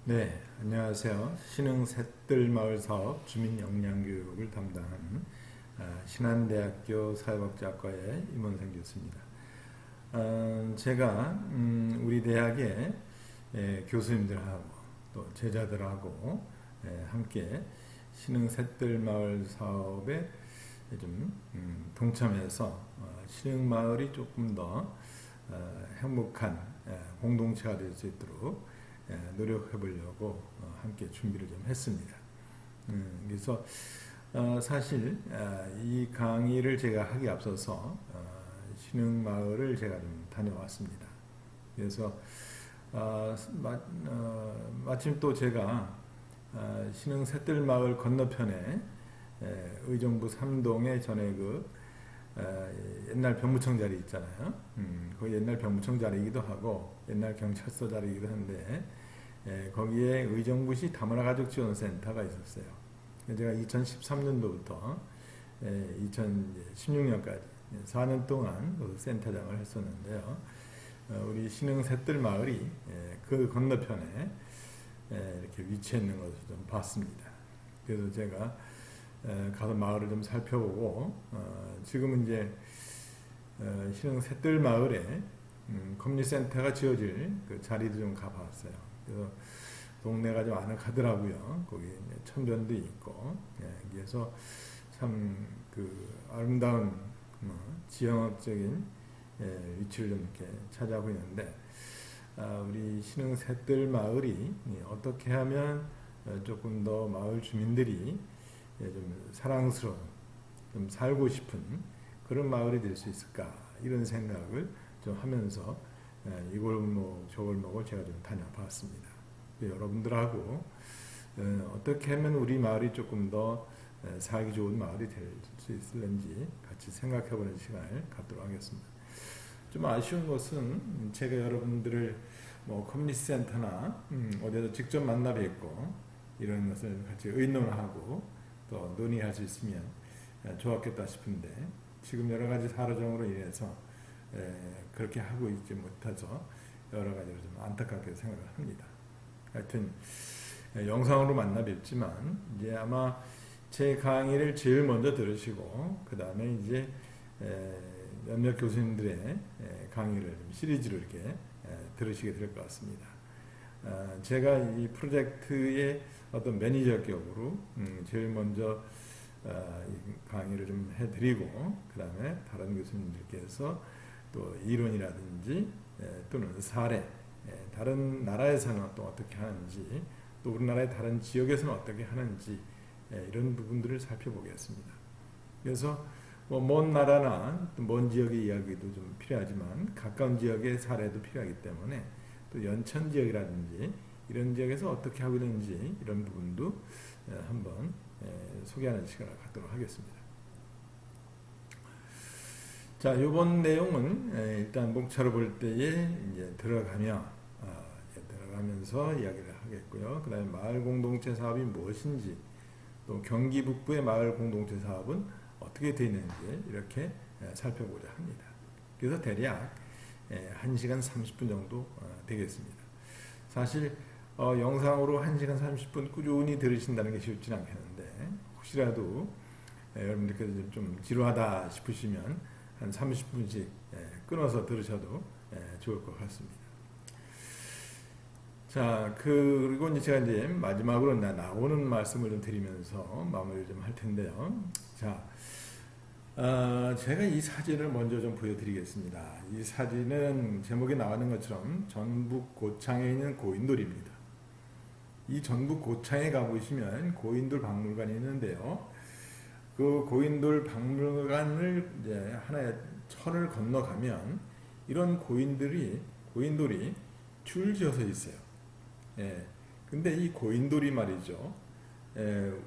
네, 안녕하세요. 신흥 샛들마을 사업 주민 역량교육을 담당하는 신한대학교 사회복지학과의 임원생 교수입니다. 제가 우리 대학의 교수님들하고 또 제자들하고 함께 신흥 샛들마을 사업에 좀 동참해서 신흥 마을이 조금 더 행복한 공동체가 될 수 있도록 노력해 보려고 함께 준비를 좀 했습니다. 그래서 사실 이 강의를 제가 하기 앞서서 신흥마을을 제가 좀 다녀왔습니다. 그래서 마침 또 제가 신흥 샛들마을 건너편에 의정부 삼동에 전에 옛날 병무청 자리 있잖아요. 그 옛날 병무청 자리이기도 하고 옛날 경찰서 자리이기도 한데 거기에 의정부시 다문화 가족 지원센터가 있었어요. 제가 2013년도부터 2016년까지 4년 동안 그 센터장을 했었는데요. 우리 신흥 샛들 마을이 그 건너편에 이렇게 위치해 있는 것을 좀 봤습니다. 그래서 제가 가서 마을을 좀 살펴보고 지금은 이제 신흥 샛들 마을에 커뮤니티 센터가 지어질 그 자리도 좀 가봤어요. 그래서 동네가 좀 아늑하더라고요. 거기 천전도 있고, 그래서 참 그 아름다운 지형학적인 위치를 좀 이렇게 차지하고 있는데, 우리 신흥 샛들 마을이 어떻게 하면 조금 더 마을 주민들이 좀 사랑스러운, 좀 살고 싶은 그런 마을이 될 수 있을까 이런 생각을 좀 하면서 이 골목 저 골목을 제가 좀 다녀봤습니다. 여러분들하고 어떻게 하면 우리 마을이 조금 더 살기 좋은 마을이 될 수 있을는지 같이 생각해보는 시간을 갖도록 하겠습니다. 좀 아쉬운 것은 제가 여러분들을 뭐 커뮤니티 센터나 어디서 직접 만나 뵙고 이런 것을 같이 의논하고 또 논의할 수 있으면 좋았겠다 싶은데 지금 여러 가지 사정으로 인해서 그렇게 하고 있지 못해서 여러 가지로 좀 안타깝게 생각을 합니다. 하여튼 영상으로 만나 뵙지만 이제 아마 제 강의를 제일 먼저 들으시고 그 다음에 이제 몇몇 교수님들의 강의를 시리즈로 이렇게 들으시게 될 것 같습니다. 제가 이 프로젝트의 어떤 매니저 격으로 제일 먼저 이 강의를 좀 해드리고 그 다음에 다른 교수님들께서 또 이론이라든지 또는 사례, 다른 나라에서는 또 어떻게 하는지 또 우리나라의 다른 지역에서는 어떻게 하는지 이런 부분들을 살펴보겠습니다. 그래서 뭐 먼 나라나 먼 지역의 이야기도 좀 필요하지만 가까운 지역의 사례도 필요하기 때문에 또 연천 지역이라든지 이런 지역에서 어떻게 하고 있는지 이런 부분도 한번 소개하는 시간을 갖도록 하겠습니다. 자, 이번 내용은 일단 목차로 볼 때에 이제 들어가면서 이야기를 하겠고요. 그 다음에 마을 공동체 사업이 무엇인지 또 경기 북부의 마을 공동체 사업은 어떻게 되어 있는지 이렇게 살펴보자 합니다. 그래서 대략 1시간 30분 정도 되겠습니다. 사실 영상으로 1시간 30분 꾸준히 들으신다는 게 쉽지는 않겠는데 혹시라도 여러분들께서 좀 지루하다 싶으시면 한 30분씩 끊어서 들으셔도 좋을 것 같습니다. 자, 그리고 이제 제가 이제 마지막으로 나오는 말씀을 좀 드리면서 마무리를 좀 할 텐데요. 자, 제가 이 사진을 먼저 좀 보여드리겠습니다. 이 사진은 제목에 나오는 것처럼 전북 고창에 있는 고인돌입니다. 이 전북 고창에 가보시면 고인돌 박물관이 있는데요. 그 고인돌 박물관을 이제 하나의 천을 건너가면 이런 고인돌이 줄지어서 있어요. 근데 이 고인돌이 말이죠.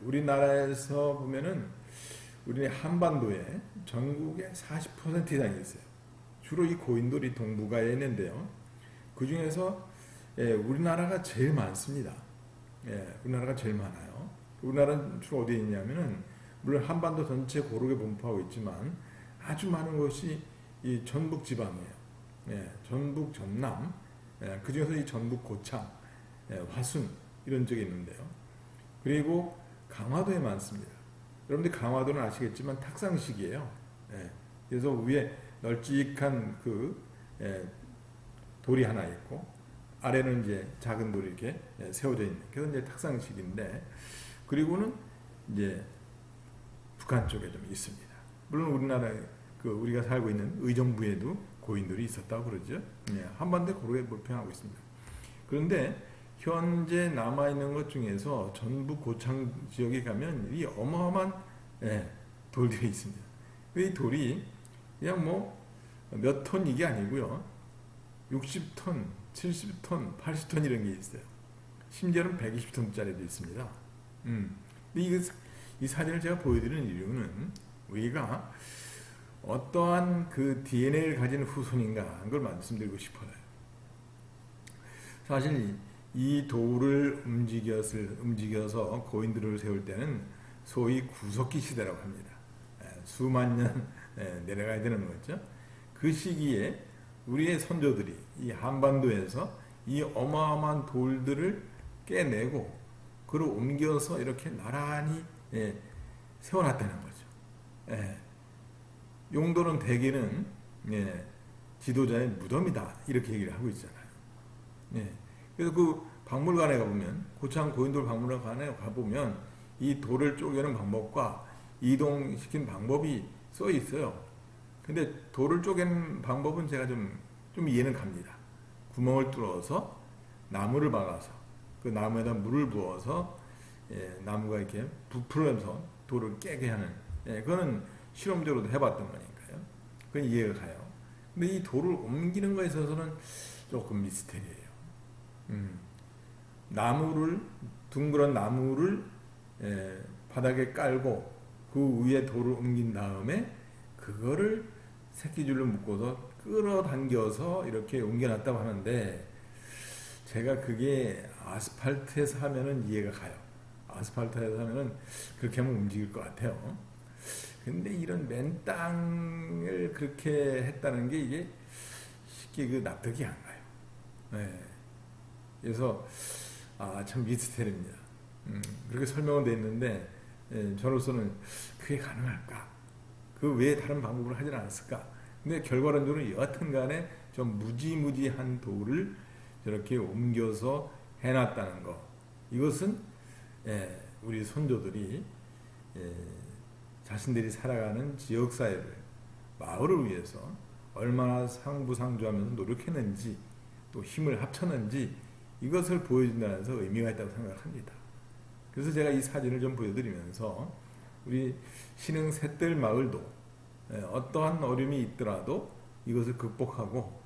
우리나라에서 보면은 우리 한반도에 전국에 40% 이상이 있어요. 주로 이 고인돌이 동북아에 있는데요. 그 중에서 우리나라가 제일 많습니다. 우리나라가 제일 많아요. 우리나라는 주로 어디에 있냐면은 물론 한반도 전체 고르게 분포하고 있지만 아주 많은 것이 이 전북 지방이에요. 전북 전남, 그 중에서 이 전북 고창, 화순 이런 쪽에 있는데요. 그리고 강화도에 많습니다. 여러분들 강화도는 아시겠지만 탁상식이에요. 예. 그래서 위에 널찍한 그 돌이 하나 있고 아래는 이제 작은 돌이 이렇게 세워져 있는. 그래서 이제 탁상식인데, 그리고는 이제 북한 쪽에 좀 있습니다. 물론 우리나라 우리가 살고 있는 의정부에도 고인돌이 있었다고 그러죠. 예. 한반도에 고루에 몰평하고 있습니다. 그런데 현재 남아있는 것 중에서 전북 고창 지역에 가면 이 어마어마한 돌들이 있습니다. 이 돌이 그냥 뭐 몇 톤 이게 아니고요. 60톤, 70톤, 80톤 이런 게 있어요. 심지어는 120톤짜리도 있습니다. 근데 이 사진을 제가 보여드리는 이유는 우리가 어떠한 그 DNA를 가진 후손인가 하는 걸 말씀드리고 싶어요. 사실 이 돌을 움직여서 고인들을 세울 때는 소위 구석기 시대라고 합니다. 수만 년 내려가야 되는 거죠. 그 시기에 우리의 선조들이 이 한반도에서 이 어마어마한 돌들을 깨내고 그를 옮겨서 이렇게 나란히 세워놨다는 거죠. 용도는 대개는 지도자의 무덤이다 이렇게 얘기를 하고 있잖아요. 그래서 그 박물관에 가보면, 고창 고인돌 박물관에 가보면 이 돌을 쪼개는 방법과 이동시킨 방법이 써 있어요. 근데 돌을 쪼개는 방법은 제가 좀 이해는 갑니다. 구멍을 뚫어서 나무를 박아서 그 나무에다 물을 부어서 나무가 이렇게 부풀면서 돌을 깨게 하는, 그거는 실험적으로도 해봤던 거니까요. 그건 이해가 가요. 근데 이 돌을 옮기는 거에 있어서는 조금 미스테리예요. 둥그런 나무를 바닥에 깔고 그 위에 돌을 옮긴 다음에 그거를 새끼줄로 묶어서 끌어당겨서 이렇게 옮겨놨다고 하는데, 제가 그게 아스팔트에서 하면은 이해가 가요. 아스팔트에서 하면은 그렇게 하면 움직일 것 같아요. 근데 이런 맨 땅을 그렇게 했다는 게 이게 쉽게 그 납득이 안 가요. 그래서 참 미스테리입니다. 그렇게 설명은 돼 있는데 저로서는 그게 가능할까? 그 외에 다른 방법을 하진 않았을까? 근데 결과론적으로 여하튼 간에 좀 무지무지한 돌을 저렇게 옮겨서 해놨다는 거, 이것은 우리 선조들이 자신들이 살아가는 지역사회를, 마을을 위해서 얼마나 상부상조하면서 노력했는지, 또 힘을 합쳤는지, 이것을 보여준다는 데서 의미가 있다고 생각합니다. 그래서 제가 이 사진을 좀 보여드리면서 우리 신흥 셋들 마을도 어떠한 어려움이 있더라도 이것을 극복하고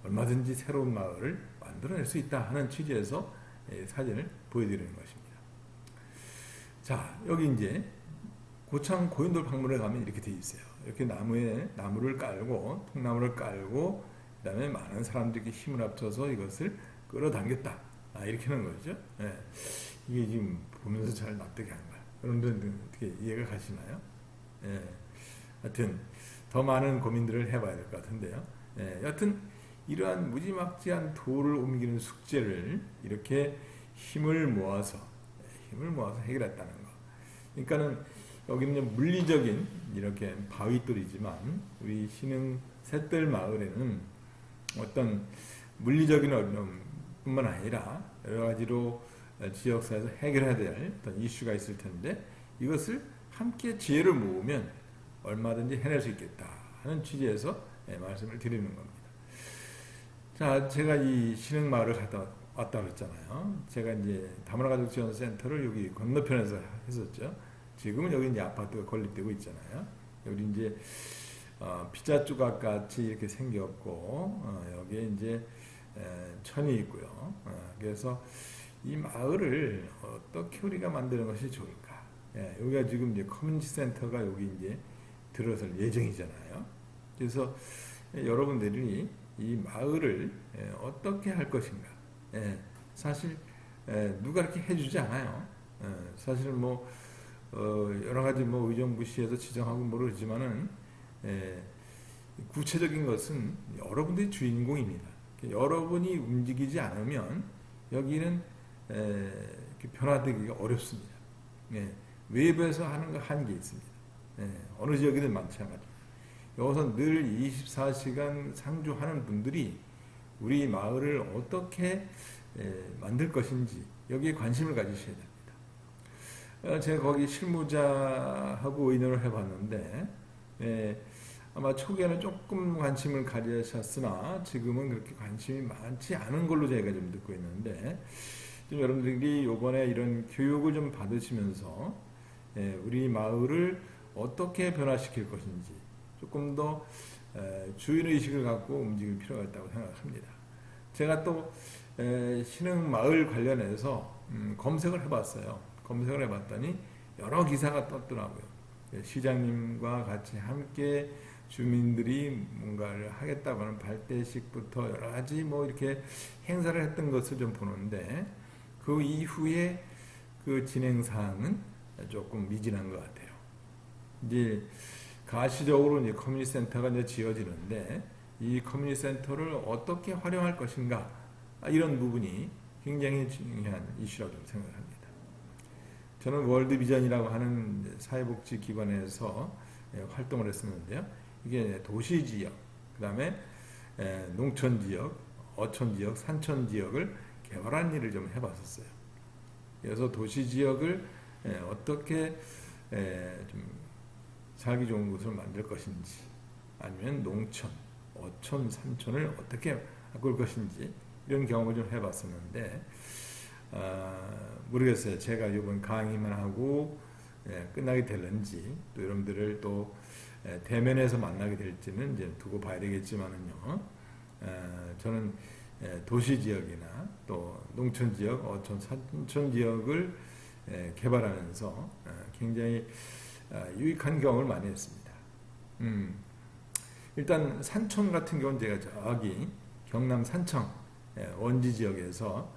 얼마든지 새로운 마을을 만들어낼 수 있다 하는 취지에서 사진을 보여드리는 것입니다. 자, 여기 이제 고창 고인돌 박물관에 가면 이렇게 되어 있어요. 이렇게 나무를 깔고, 통나무를 깔고, 그 다음에 많은 사람들이 힘을 합쳐서 이것을 끌어당겼다. 이렇게 하는 거죠. 이게 지금 보면서 잘 납득이 안 가요. 여러분들 어떻게 이해가 가시나요? 하여튼 더 많은 고민들을 해봐야 될 것 같은데요. 여하튼 이러한 무지막지한 돌을 옮기는 숙제를 이렇게 힘을 모아서 해결했다는 거. 그러니까는 여기는 물리적인 이렇게 바위돌이지만 우리 신흥 셋들 마을에는 어떤 물리적인 어려움뿐만 아니라 여러 가지로 지역사회에서 해결해야 될 어떤 이슈가 있을 텐데, 이것을 함께 지혜를 모으면 얼마든지 해낼 수 있겠다 하는 취지에서 말씀을 드리는 겁니다. 자, 제가 이 신흥마을을 갔다 왔다 그랬잖아요. 제가 이제 다문화가족지원센터를 여기 건너편에서 했었죠. 지금은 여기 이제 아파트가 건립되고 있잖아요. 여기 이제 피자 조각 같이 이렇게 생겼고, 여기에 이제 천이 있고요. 그래서 이 마을을 어떻게 우리가 만드는 것이 좋을까? 여기가 지금 이제 커뮤니티 센터가 여기 이제 들어설 예정이잖아요. 그래서 여러분들이 이 마을을 어떻게 할 것인가? 사실 누가 이렇게 해주지 않아요. 사실은 뭐 여러 가지 뭐 의정부시에서 지정하고 모르지만은 구체적인 것은 여러분들이 주인공입니다. 여러분이 움직이지 않으면 여기는 이렇게 변화되기가 어렵습니다. 예, 외부에서 하는 거 한계 있습니다. 예, 어느 지역이든 마찬가지. 여기서 늘 24시간 상주하는 분들이 우리 마을을 어떻게 만들 것인지 여기에 관심을 가지셔야 됩니다. 제가 거기 실무자하고 의논을 해봤는데 아마 초기에는 조금 관심을 가지셨으나 지금은 그렇게 관심이 많지 않은 걸로 제가 좀 듣고 있는데 좀 여러분들이 이번에 이런 교육을 좀 받으시면서 우리 마을을 어떻게 변화시킬 것인지 조금 더 주인의식을 갖고 움직일 필요가 있다고 생각합니다. 제가 또 신흥마을 관련해서 검색을 해봤어요. 검색을 해봤더니 여러 기사가 떴더라고요. 시장님과 같이 함께 주민들이 뭔가를 하겠다고 하는 발대식부터 여러 가지 뭐 이렇게 행사를 했던 것을 좀 보는데 그 이후에 그 진행 사항은 조금 미진한 것 같아요. 이제 가시적으로 이제 커뮤니티 센터가 이제 지어지는데 이 커뮤니티 센터를 어떻게 활용할 것인가 이런 부분이 굉장히 중요한 이슈라고 좀 생각합니다. 저는 월드비전이라고 하는 사회복지기관에서 활동을 했었는데요. 이게 도시지역, 그 다음에 농촌지역, 어촌지역, 산촌지역을 개발하는 일을 좀 해봤었어요. 그래서 도시지역을 어떻게 좀 살기 좋은 곳을 만들 것인지 아니면 농촌, 어촌, 산촌을 어떻게 바꿀 것인지 이런 경험을 좀 해봤었는데 모르겠어요. 제가 이번 강의만 하고 끝나게 될는지 또 여러분들을 또 대면에서 만나게 될지는 이제 두고 봐야 되겠지만은요. 저는 도시지역이나 또 농촌지역, 어촌, 산촌지역을 개발하면서 굉장히 유익한 경험을 많이 했습니다. 일단 산촌 같은 경우는 제가 저기 경남 산청 원지 지역에서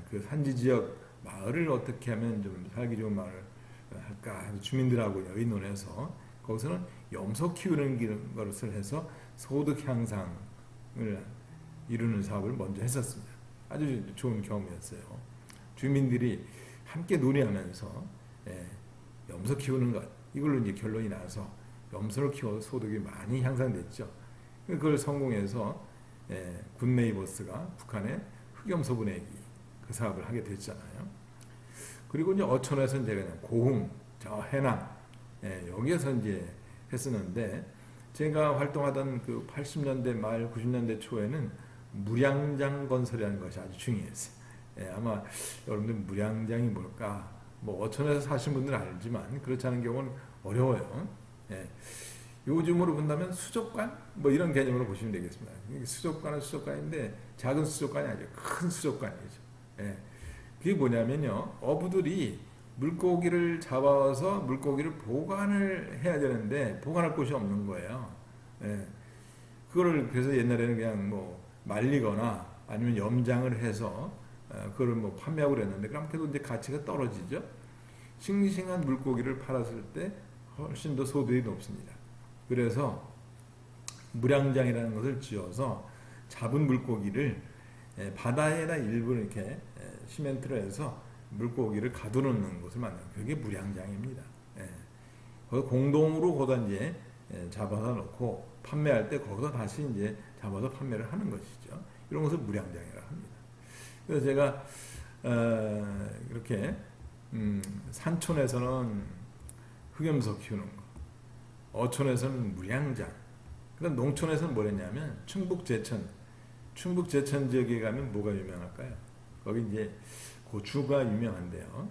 그 산지 지역 마을을 어떻게 하면 좀 살기 좋은 마을을 할까 주민들하고 의논해서 거기서는 염소 키우는 것을 해서 소득 향상을 이루는 사업을 먼저 했었습니다. 아주 좋은 경험이었어요. 주민들이 함께 논의하면서 염소 키우는 것 이걸로 이제 결론이 나서 염소를 키워서 소득이 많이 향상됐죠. 그걸 성공해서 굿네이버스가 북한에 흑염소 보내기 그 사업을 하게 됐잖아요. 그리고 이제 어촌에서 이제 그냥 고흥, 저 해남 여기에서 이제 했었는데 제가 활동하던 그 80년대 말 90년대 초에는 무량장 건설이라는 것이 아주 중요했어요. 아마 여러분들 무량장이 뭘까? 뭐 어촌에서 사신 분들은 알지만 그렇지 않은 경우는 어려워요. 요즘으로 본다면 수족관 뭐 이런 개념으로 보시면 되겠습니다. 수족관은 수족관인데 작은 수족관이 아니죠. 큰 수족관이죠. 그게 뭐냐면요. 어부들이 물고기를 잡아서 물고기를 보관을 해야 되는데 보관할 곳이 없는 거예요. 그거를 그래서 옛날에는 그냥 뭐 말리거나 아니면 염장을 해서 그걸 뭐 판매하고 그랬는데 그럼 그래도 이제 가치가 떨어지죠. 싱싱한 물고기를 팔았을 때 훨씬 더 소득이 높습니다. 그래서 무량장이라는 것을 지어서 잡은 물고기를 바다에다 일부 이렇게 시멘트로 해서 물고기를 가둬놓는 것을 만드는 그게 무량장입니다. 거기서 공동으로 거기다 이제 잡아서 놓고 판매할 때 거기서 다시 이제 잡아서 판매를 하는 것이죠. 이런 것을 무량장이라고 합니다. 그래서 제가 이렇게 산촌에서는 흑염소 키우는 거, 어촌에서는 무량장, 그다음 농촌에서는 뭐랬냐면 충북 제천 지역에 가면 뭐가 유명할까요? 거기 이제 고추가 유명한데요.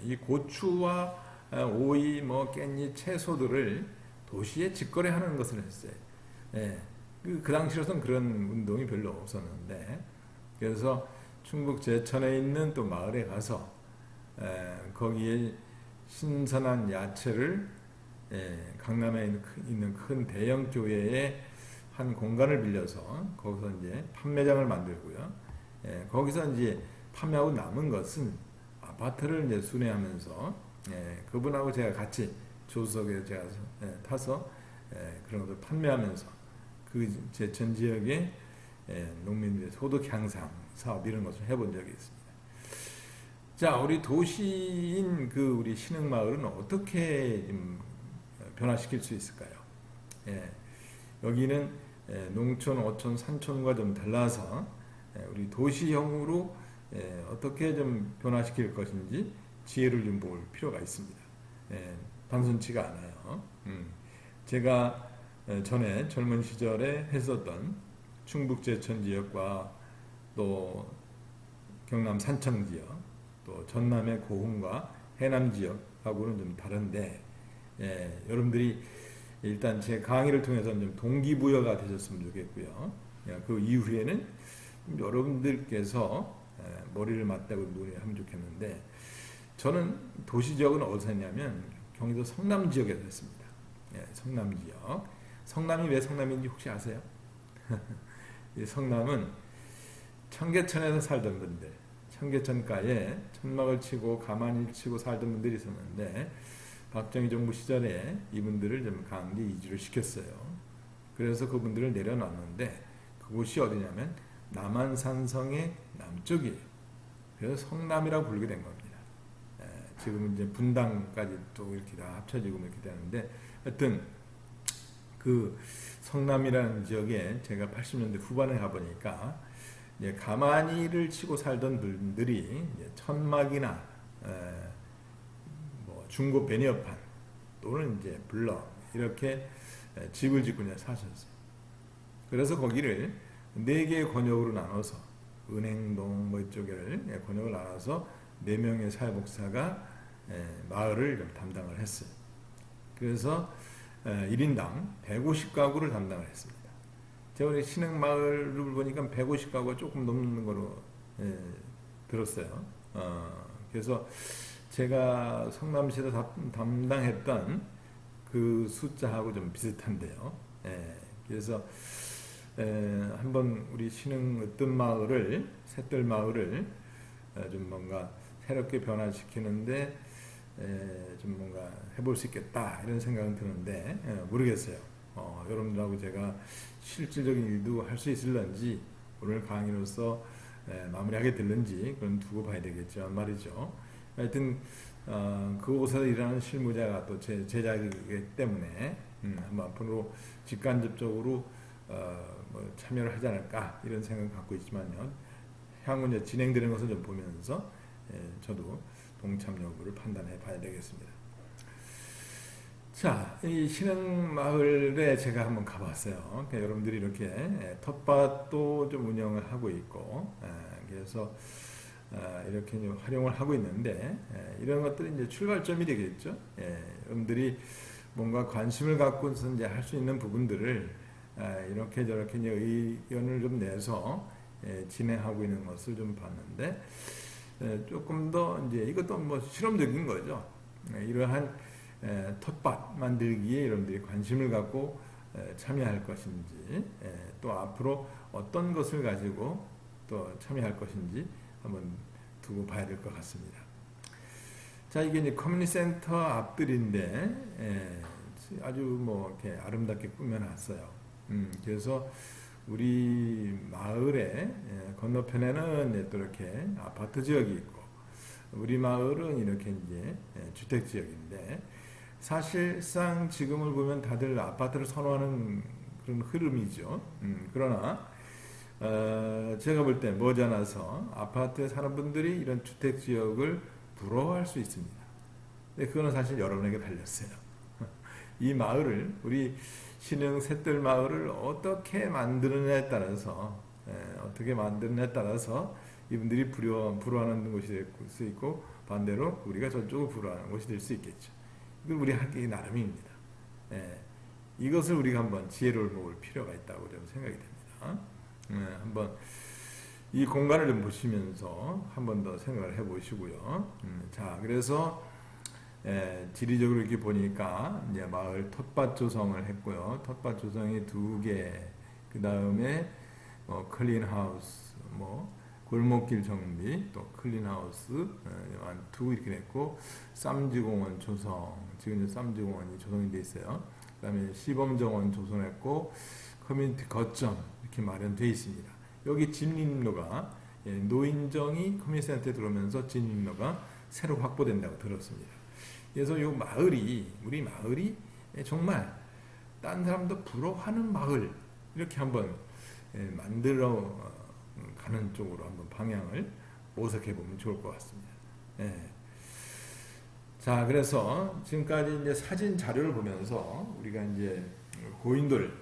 이 고추와 오이, 뭐 깻잎, 채소들을 도시에 직거래하는 것을 했어요. 그 당시로서는 그런 운동이 별로 없었는데 그래서 충북 제천에 있는 또 마을에 가서 거기에 신선한 야채를 강남에 있는 큰 대형 교회에 한 공간을 빌려서 거기서 이제 판매장을 만들고요. 거기서 이제 판매하고 남은 것은 아파트를 이제 순회하면서 그분하고 제가 같이 조수석에 제가 타서 그런 것을 판매하면서 그 제천 지역의 농민들의 소득 향상 사업 이런 것을 해본 적이 있습니다. 자, 우리 도시인 우리 신흥마을은 어떻게 좀 변화시킬 수 있을까요? 예, 여기는 농촌, 어촌, 산촌과 좀 달라서 우리 도시형으로 어떻게 좀 변화시킬 것인지 지혜를 좀 볼 필요가 있습니다. 단순치가 않아요. 제가 전에 젊은 시절에 했었던 충북 제천 지역과 또 경남 산청 지역, 또 전남의 고흥과 해남 지역하고는 좀 다른데, 여러분들이 일단 제 강의를 통해서 좀 동기부여가 되셨으면 좋겠고요. 그 이후에는 여러분들께서 머리를 맞대고 논의하면 좋겠는데, 저는 도시 지역은 어디서 했냐면 경기도 성남 지역에서 했습니다. 성남 지역. 성남이 왜 성남인지 혹시 아세요? 이 성남은 청계천에서 살던 분들, 청계천가에 천막을 치고 가만히 치고 살던 분들이 있었는데, 박정희 정부 시절에 이분들을 좀 강제 이주를 시켰어요. 그래서 그분들을 내려놨는데, 그곳이 어디냐면 남한산성의 남쪽이에요. 그래서 성남이라고 부르게 된 겁니다. 지금은 이제 분당까지 또 이렇게 다 합쳐지고 이렇게 되는데, 하여튼 그 성남이라는 지역에 제가 80년대 후반에 가보니까 이제 가마니를 치고 살던 분들이 이제 천막이나 뭐 중고 베니어판 또는 이제 블럭 이렇게 집을 짓고 이제 사셨어요. 그래서 거기를 4개의 권역으로 나눠서 은행동 뭐 이쪽을 권역을 나눠서 4명의 사회복지사가 마을을 좀 담당을 했어요. 그래서 1인당 150가구를 담당을 했습니다. 제가 우리 신흥마을을 보니까 150가구가 조금 넘는 거로 들었어요. 그래서 제가 성남시에서 담당했던 그 숫자하고 좀 비슷한데요. 그래서 한번 우리 신흥 어떤 마을을, 셋들 마을을 좀 뭔가 새롭게 변화시키는데 좀 뭔가 해볼 수 있겠다 이런 생각은 드는데 모르겠어요. 여러분들하고 제가 실질적인 일도 할 수 있을런지 오늘 강의로서 마무리하게 될런지 그건 두고 봐야 되겠죠 말이죠. 하여튼 그곳에서 일하는 실무자가 또 제 제자이기 때문에 한번 앞으로 직간접적으로 뭐 참여를 하지 않을까 이런 생각을 갖고 있지만요. 향후 이제 진행되는 것을 좀 보면서 저도 동참 여부를 판단해 봐야 되겠습니다. 자, 이 신흥마을에 제가 한번 가봤어요. 그러니까 여러분들이 이렇게 텃밭도 좀 운영을 하고 있고, 그래서 이렇게 활용을 하고 있는데, 이런 것들이 이제 출발점이 되겠죠. 여러분들이 뭔가 관심을 갖고서 이제 할 수 있는 부분들을 이렇게 저렇게 이제 의견을 좀 내서 진행하고 있는 것을 좀 봤는데, 조금 더 이제 이것도 뭐 실험적인 거죠. 이러한 텃밭 만들기에 여러분들이 관심을 갖고 참여할 것인지, 또 앞으로 어떤 것을 가지고 또 참여할 것인지 한번 두고 봐야 될 것 같습니다. 자, 이게 이제 커뮤니티 센터 앞들인데 아주 뭐 이렇게 아름답게 꾸며놨어요. 그래서 우리 마을의 건너편에는 또 이렇게 아파트 지역이 있고, 우리 마을은 이렇게 이제 주택 지역인데, 사실상 지금을 보면 다들 아파트를 선호하는 그런 흐름이죠. 그러나 제가 볼 때 머지않아서 아파트에 사는 분들이 이런 주택 지역을 부러워할 수 있습니다. 근데 그거는 사실 여러분에게 달렸어요. 이 마을을, 우리 신흥 셋들 마을을 어떻게 만드느냐에 따라서 이분들이 부러워하는 곳이 될 수 있고, 반대로 우리가 저쪽을 부러워하는 곳이 될 수 있겠죠. 이건 우리 하기 나름입니다. 이것을 우리가 한번 지혜를 모을 필요가 있다고 좀 생각이 됩니다. 한번 이 공간을 좀 보시면서 한번 더 생각을 해보시고요. 자, 그래서 지리적으로 이렇게 보니까 이제 마을 텃밭 조성을 했고요. 텃밭 조성이 2개, 그 다음에 클린하우스, 골목길 정비, 또 클린하우스, 2 이렇게 됐고, 쌈지공원 조성, 지금 이제 쌈지공원이 조성이 돼 있어요. 그 다음에 시범정원 조성했고, 커뮤니티 거점 이렇게 마련되어 있습니다. 여기 진림로가 노인정이 커뮤니티센터에 들어오면서 진입로가 새로 확보된다고 들었습니다. 그래서 이 마을이, 우리 마을이 정말 딴 사람도 부러워하는 마을, 이렇게 한번 만들어 가는 쪽으로 한번 방향을 모색해 보면 좋을 것 같습니다. 자, 그래서 지금까지 이제 사진 자료를 보면서 우리가 이제 고인돌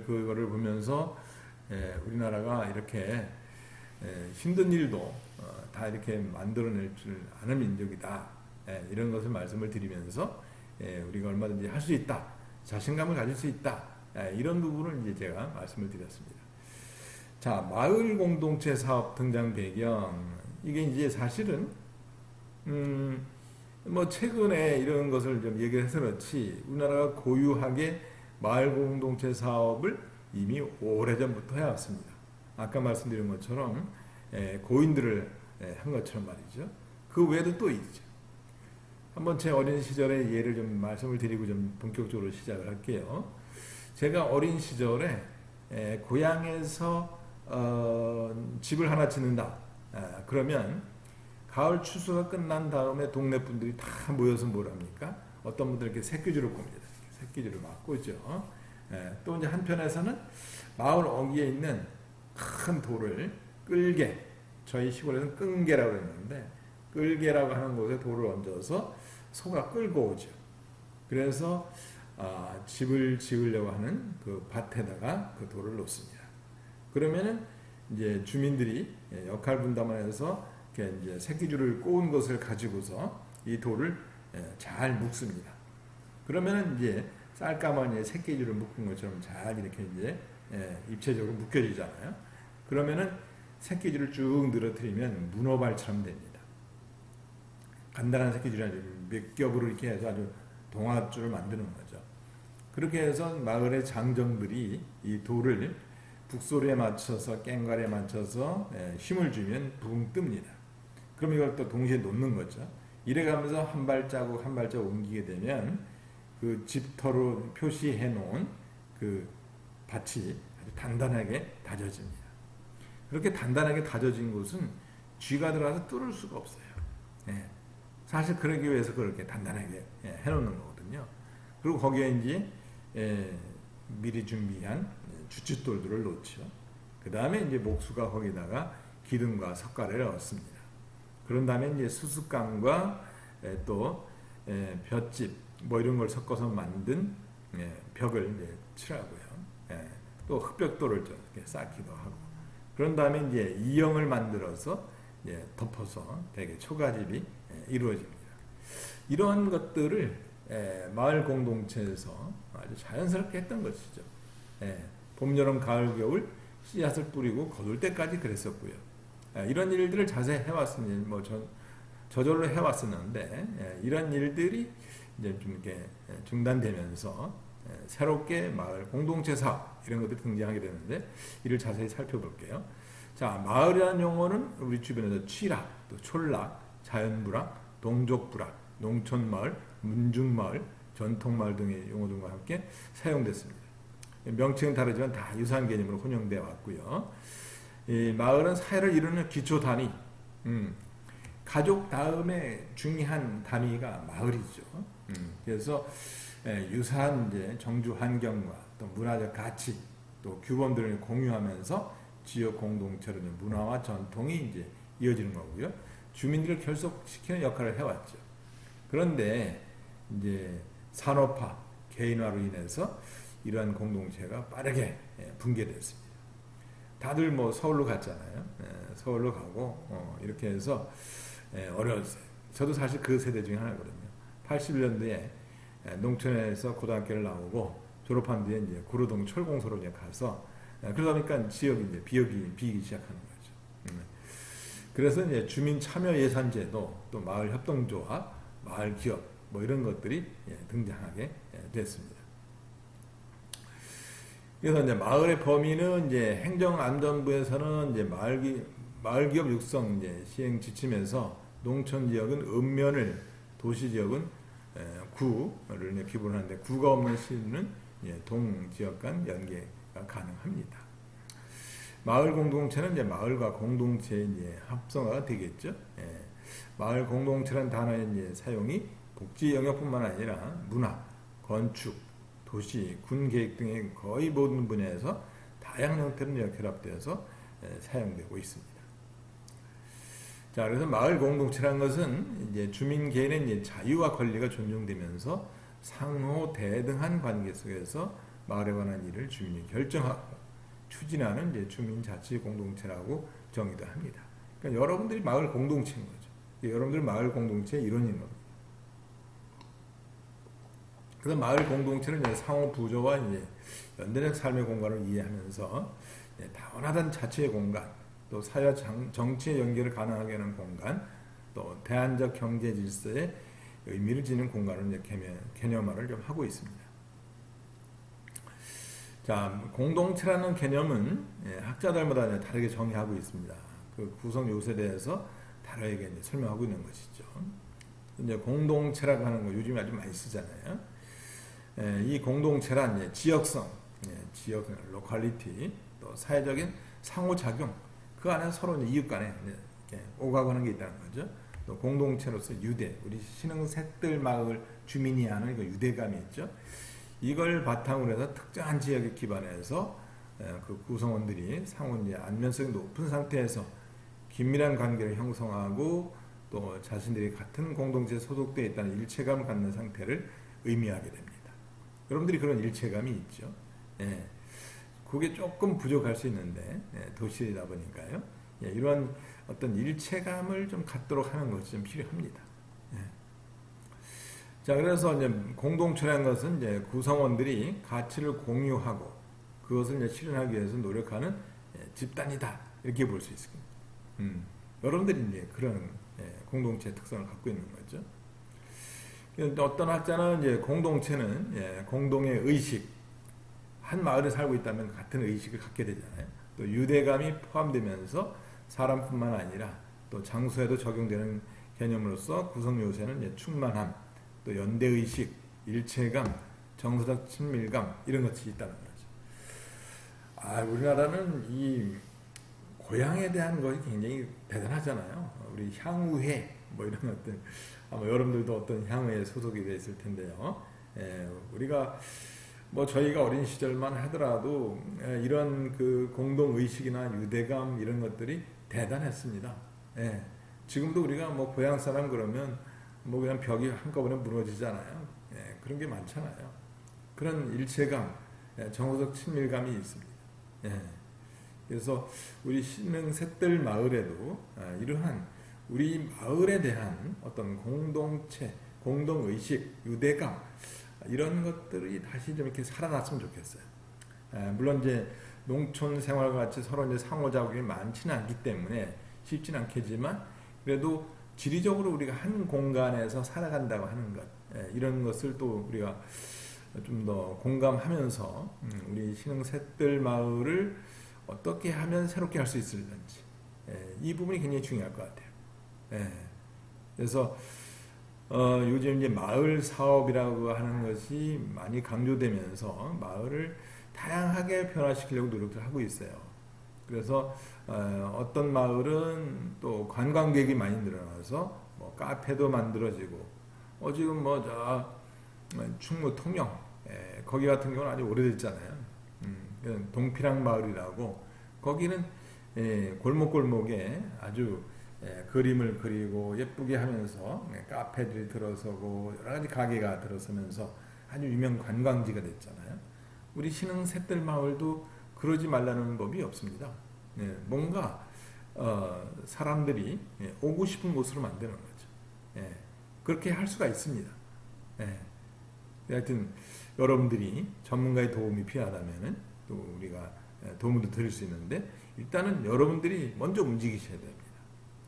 그거를 보면서 우리나라가 이렇게 힘든 일도 다 이렇게 만들어낼 줄 아는 민족이다. 이런 것을 말씀을 드리면서 우리가 얼마든지 할 수 있다. 자신감을 가질 수 있다. 이런 부분을 이제 제가 말씀을 드렸습니다. 자, 마을 공동체 사업 등장 배경. 이게 이제 사실은 뭐 최근에 이런 것을 좀 얘기를 해서 그렇지, 우리나라가 고유하게 마을 공동체 사업을 이미 오래전부터 해왔습니다. 아까 말씀드린 것처럼 고인들을 한 것처럼 말이죠. 그 외에도 또 있죠. 한번 제 어린 시절의 예를 좀 말씀을 드리고 좀 본격적으로 시작을 할게요. 제가 어린 시절에 고향에서 집을 하나 짓는다. 그러면 가을 추수가 끝난 다음에 동네 분들이 다 모여서 뭘 합니까? 어떤 분들은 이렇게 새끼줄을 꼽니다. 새끼줄을 막 꽂죠. 또 이제 한편에서는 마을 어귀에 있는 큰 돌을 끌게, 저희 시골에서는 끈개라고 했는데, 끌개라고 하는 곳에 돌을 얹어서 소가 끌고 오죠. 그래서 집을 지으려고 하는 그 밭에다가 그 돌을 놓습니다. 그러면은 이제 주민들이 역할 분담을 해서 이렇게 이제 새끼줄을 꼬은 것을 가지고서 이 돌을 잘 묶습니다. 그러면은 이제 쌀가마니에 새끼줄을 묶은 것처럼 잘 이렇게 이제 입체적으로 묶여지잖아요. 그러면은 새끼줄을 쭉 늘어뜨리면 문어발처럼 됩니다. 간단한 새끼줄이 아니고 몇 겹으로 이렇게 해서 아주 동아줄을 만드는 거죠. 그렇게 해서 마을의 장정들이 이 돌을 북소리에 맞춰서, 깽갈에 맞춰서 힘을 주면 붕 뜹니다. 그럼 이걸 또 동시에 놓는 거죠. 이래가면서 한 발자국 한 발자국 옮기게 되면 그 집터로 표시해 놓은 그 밭이 아주 단단하게 다져집니다. 그렇게 단단하게 다져진 곳은 쥐가 들어가서 뚫을 수가 없어요. 사실 그러기 위해서 그렇게 단단하게 해놓는 거거든요. 그리고 거기에 이제 미리 준비한 주춧돌들을 놓죠. 그 다음에 이제 목수가 거기다가 기름과 석가래를 얻습니다. 그런 다음에 이제 수수깡과 또 볏짚 뭐 이런 걸 섞어서 만든 벽을 이제 칠하고요. 또 흑벽돌을 좀 이렇게 쌓기도 하고. 그런 다음에 이제 이형을 만들어서 이제 덮어서 대개 초가집이 이루어집니다. 이러한 것들을 마을 공동체에서 아주 자연스럽게 했던 것이죠. 봄, 여름, 가을, 겨울 씨앗을 뿌리고 거둘 때까지 그랬었고요. 이런 일들을 자세히 해왔으니 뭐 저절로 해왔었는데 이런 일들이 이제 좀 이렇게 중단되면서 새롭게 마을 공동체 사업 이런 것들이 등장하게 되는데 이를 자세히 살펴볼게요. 자, 마을이라는 용어는 우리 주변에서 취락, 또 촌락, 자연부락, 동족부락, 농촌마을, 문중마을, 전통마을 등의 용어들과 함께 사용됐습니다. 명칭은 다르지만 다 유사한 개념으로 혼용되어 왔고요. 이 마을은 사회를 이루는 기초 단위, 가족 다음에 중요한 단위가 마을이죠. 그래서 유사한 이제 정주 환경과 또 문화적 가치, 또 규범들을 공유하면서 지역 공동체로 문화와 전통이 이제 이어지는 거고요. 주민들을 결속시키는 역할을 해왔죠. 그런데 이제 산업화, 개인화로 인해서 이러한 공동체가 빠르게 붕괴됐습니다. 다들 뭐 서울로 갔잖아요. 서울로 가고 이렇게 해서 어려웠어요. 저도 사실 그 세대 중에 하나거든요. 81년도에 농촌에서 고등학교를 나오고 졸업한 뒤에 이제 구로동 철공소로 이제 가서 그러다 보니까 지역이 이제 비기 시작하는 거죠. 그래서 이제 주민 참여 예산제도, 또 마을 협동조합, 마을 기업 뭐 이런 것들이 등장하게 됐습니다. 그래서 이제 마을의 범위는 이제 행정안전부에서는 이제 마을기업 육성 이제 시행 지침에서 농촌 지역은 읍면을, 도시 지역은 구를 기본하는데 구가 없는 시는 동 지역 간 연계가 가능합니다. 마을 공동체는 이제 마을과 공동체의 이제 합성화가 되겠죠. 예. 마을 공동체라는 단어의 이제 사용이 복지 영역뿐만 아니라 문화, 건축, 도시, 군 계획 등의 거의 모든 분야에서 다양한 형태로 결합되어서 사용되고 있습니다. 자, 그래서 마을 공동체라는 것은 이제 주민 개인의 이제 자유와 권리가 존중되면서 상호 대등한 관계 속에서 마을에 관한 일을 주민이 결정하고 추진하는 이제 주민자치 공동체라고 정의도 합니다. 그러니까 여러분들이 마을 공동체인 거죠. 여러분들 마을 공동체의 일원인 겁니다. 그래서 마을 공동체는 이제 상호 부조와 이제 연대적 삶의 공간을 이해하면서 다원화된 자치의 공간, 또 사회 정치의 연결을 가능하게 하는 공간, 또 대안적 경제 질서에 의미를 지닌 공간을 이제 개념화를 좀 하고 있습니다. 자, 공동체라는 개념은 학자들마다 다르게 정의하고 있습니다. 그 구성 요소에 대해서 다르게 이제 설명하고 있는 것이죠. 이제 공동체라고 하는 거 요즘 아주 많이 쓰잖아요. 이 공동체란 이제 지역성, 지역 로컬리티, 또 사회적인 상호작용, 그 안에 서로 이제 이웃 간에 이렇게 오가고는 게 있다는 거죠. 또 공동체로서 유대, 우리 신흥 셋들 마을 주민이 하는 그 유대감이 있죠. 이걸 바탕으로 해서 특정한 지역에 기반해서 그 구성원들이 상호 이제 안면성이 높은 상태에서 긴밀한 관계를 형성하고 또 자신들이 같은 공동체에 소속되어 있다는 일체감을 갖는 상태를 의미하게 됩니다. 여러분들이 그런 일체감이 있죠. 예, 그게 조금 부족할 수 있는데 도시이다 보니까요. 예, 이런 어떤 일체감을 좀 갖도록 하는 것이 좀 필요합니다. 예. 자, 그래서 이제 공동체라는 것은 이제 구성원들이 가치를 공유하고 그것을 이제 실현하기 위해서 노력하는 집단이다, 이렇게 볼 수 있습니다. 여러분들이 이제 그런 공동체의 특성을 갖고 있는 거죠. 어떤 학자는 이제 공동체는 공동의 의식, 한 마을에 살고 있다면 같은 의식을 갖게 되잖아요. 또 유대감이 포함되면서 사람뿐만 아니라 또 장소에도 적용되는 개념으로서 구성 요소에는 이제 충만함, 또 연대의식, 일체감, 정서적 친밀감, 이런 것이 있다는 거죠. 우리나라는 이 고향에 대한 것이 굉장히 대단하잖아요. 우리 향후회 뭐 이런 것들, 아마 여러분들도 어떤 향후에 소속이 되어 있을 텐데요. 우리가 뭐 저희가 어린 시절만 하더라도 이런 그 공동 의식이나 유대감 이런 것들이 대단했습니다. 지금도 우리가 뭐 고향 사람 그러면 뭐 그냥 벽이 한꺼번에 무너지잖아요. 그런 게 많잖아요. 그런 일체감, 정서적 친밀감이 있습니다. 그래서 우리 신흥 셋들 마을에도 이러한 우리 마을에 대한 어떤 공동체, 공동의식, 유대감, 이런 것들이 다시 좀 이렇게 살아났으면 좋겠어요. 물론 이제 농촌 생활과 같이 서로 이제 상호작용이 많지는 않기 때문에 쉽지는 않겠지만, 그래도 지리적으로 우리가 한 공간에서 살아간다고 하는 것, 이런 것을 또 우리가 좀 더 공감하면서 우리 신흥 셋들 마을을 어떻게 하면 새롭게 할 수 있을지, 이 부분이 굉장히 중요할 것 같아요. 그래서 요즘 이제 마을 사업이라고 하는 것이 많이 강조되면서 마을을 다양하게 변화시키려고 노력을 하고 있어요. 그래서 어떤 마을은 또 관광객이 많이 늘어나서 뭐 카페도 만들어지고, 지금 뭐 충무 통영 거기 같은 경우는 아주 오래됐잖아요. 동피랑 마을이라고, 거기는 골목골목에 아주 그림을 그리고 예쁘게 하면서 카페들이 들어서고 여러 가지 가게가 들어서면서 아주 유명 관광지가 됐잖아요. 우리 신흥 셋들 마을도 그러지 말라는 법이 없습니다. 뭔가 사람들이 오고 싶은 곳으로 만드는 거죠. 그렇게 할 수가 있습니다. 하여튼 여러분들이 전문가의 도움이 필요하다면 또 우리가 도움도 드릴 수 있는데, 일단은 여러분들이 먼저 움직이셔야 됩니다.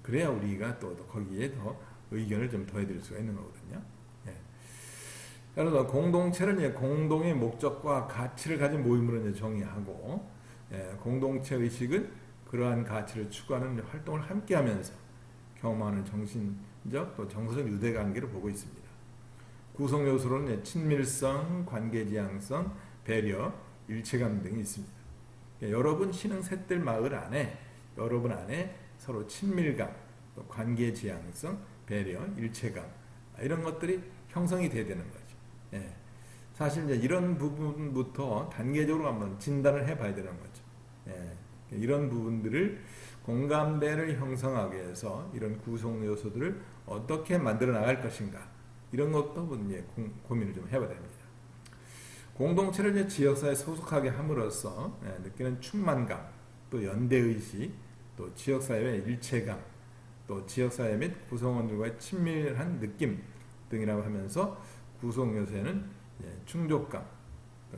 그래야 우리가 또 거기에 더 의견을 좀 더해드릴 수가 있는 거거든요. 그래서 공동체를 이제 공동의 목적과 가치를 가진 모임으로 이제 정의하고, 공동체 의식은 그러한 가치를 추구하는 활동을 함께하면서 경험하는 정신적 또 정서적 유대관계를 보고 있습니다. 구성 요소로는 친밀성, 관계지향성, 배려, 일체감 등이 있습니다. 여러분 신흥 셋들 마을 안에 여러분 안에 서로 친밀감, 또 관계 지향성, 배려, 일체감 이런 것들이 형성이 돼야 되는 거죠. 예. 사실 이제 이런 부분부터 단계적으로 한번 진단을 해봐야 되는 거죠. 예. 이런 부분들을 공감대를 형성하기 위해서 이런 구성 요소들을 어떻게 만들어 나갈 것인가 이런 것도 이제 고민을 좀 해봐야 됩니다. 공동체를 이제 지역사회에 소속하게 함으로써 느끼는 충만감, 또 연대의식, 또 지역사회의 일체감, 또 지역사회 및 구성원들과의 친밀한 느낌 등이라고 하면서 구성요소에는 충족감,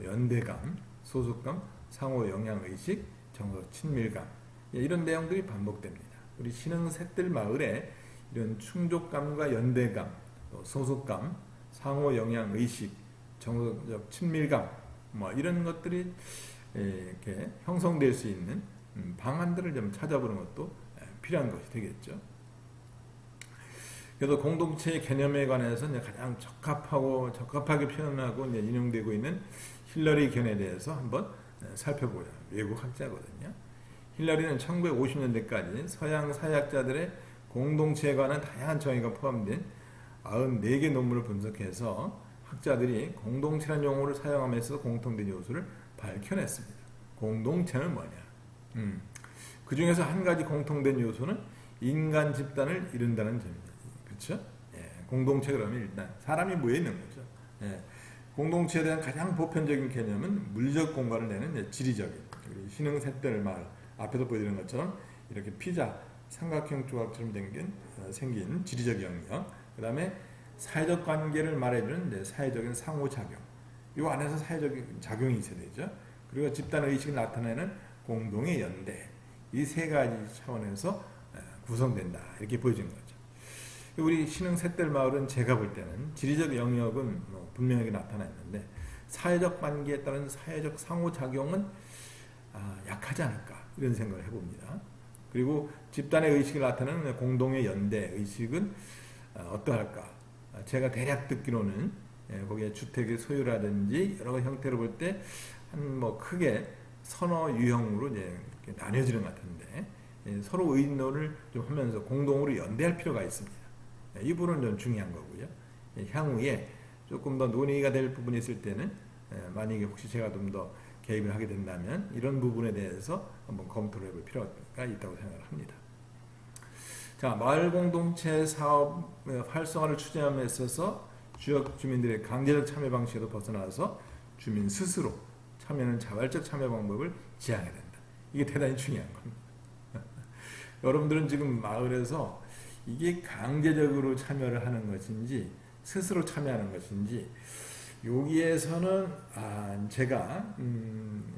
연대감, 소속감, 상호 영향의식, 정서 친밀감 이런 내용들이 반복됩니다. 우리 신흥 셋들 마을에 이런 충족감과 연대감, 또 소속감, 상호 영향의식, 정서적 친밀감 이런 것들이 이렇게 형성될 수 있는 방안들을 좀 찾아보는 것도 필요한 것이 되겠죠. 그래서 공동체의 개념에 관해서 가장 적합하게 표현하고 인용되고 있는 힐러리 견해에 대해서 한번 살펴보자. 외국 학자거든요. 힐러리는 1950년대까지 서양 사회학자들의 공동체에 관한 다양한 정의가 포함된 94개 논문을 분석해서 학자들이 공동체라는 용어를 사용하면서 공통된 요소를 밝혀냈습니다. 공동체는 뭐냐? 그 중에서 한 가지 공통된 요소는 인간 집단을 이룬다는 점입니다. 그렇죠? 예, 공동체 그러면 일단 사람이 모여 있는 거죠. 예, 공동체에 대한 가장 보편적인 개념은 물리적 공간을 내는 지리적인 우리 신흥 셋들 마을 앞에서 보여드린 것처럼 이렇게 피자 삼각형 조각처럼 생긴 지리적 영역, 그 다음에 사회적 관계를 말해주는 사회적인 상호작용, 이 안에서 사회적인 작용이 있어야 되죠. 그리고 집단 의식을 나타내는 공동의 연대, 이 세 가지 차원에서 구성된다 이렇게 보여진 거죠. 우리 신흥 셋들 마을은 제가 볼 때는 지리적 영역은 분명하게 나타났는데 사회적 관계에 따른 사회적 상호작용은 약하지 않을까 이런 생각을 해봅니다. 그리고 집단의 의식을 나타내는 공동의 연대 의식은 어떠할까? 제가 대략 듣기로는 거기에 주택의 소유라든지 여러 형태로 볼 때 한 크게 서너 유형으로 이제 나뉘어지는 것 같은데 서로 의논을 좀 하면서 공동으로 연대할 필요가 있습니다. 이 부분은 좀 중요한 거고요. 향후에 조금 더 논의가 될 부분이 있을 때는 만약에 혹시 제가 좀 더 개입을 하게 된다면 이런 부분에 대해서 한번 검토를 해볼 필요가 있다고 생각을 합니다. 자, 마을 공동체 사업 활성화를 추진함에 있어서 지역 주민들의 강제적 참여 방식에서 벗어나서 주민 스스로 참여하는 자발적 참여 방법을 지향해야 된다. 이게 대단히 중요한 겁니다. 여러분들은 지금 마을에서 이게 강제적으로 참여를 하는 것인지 스스로 참여하는 것인지 여기에서는 제가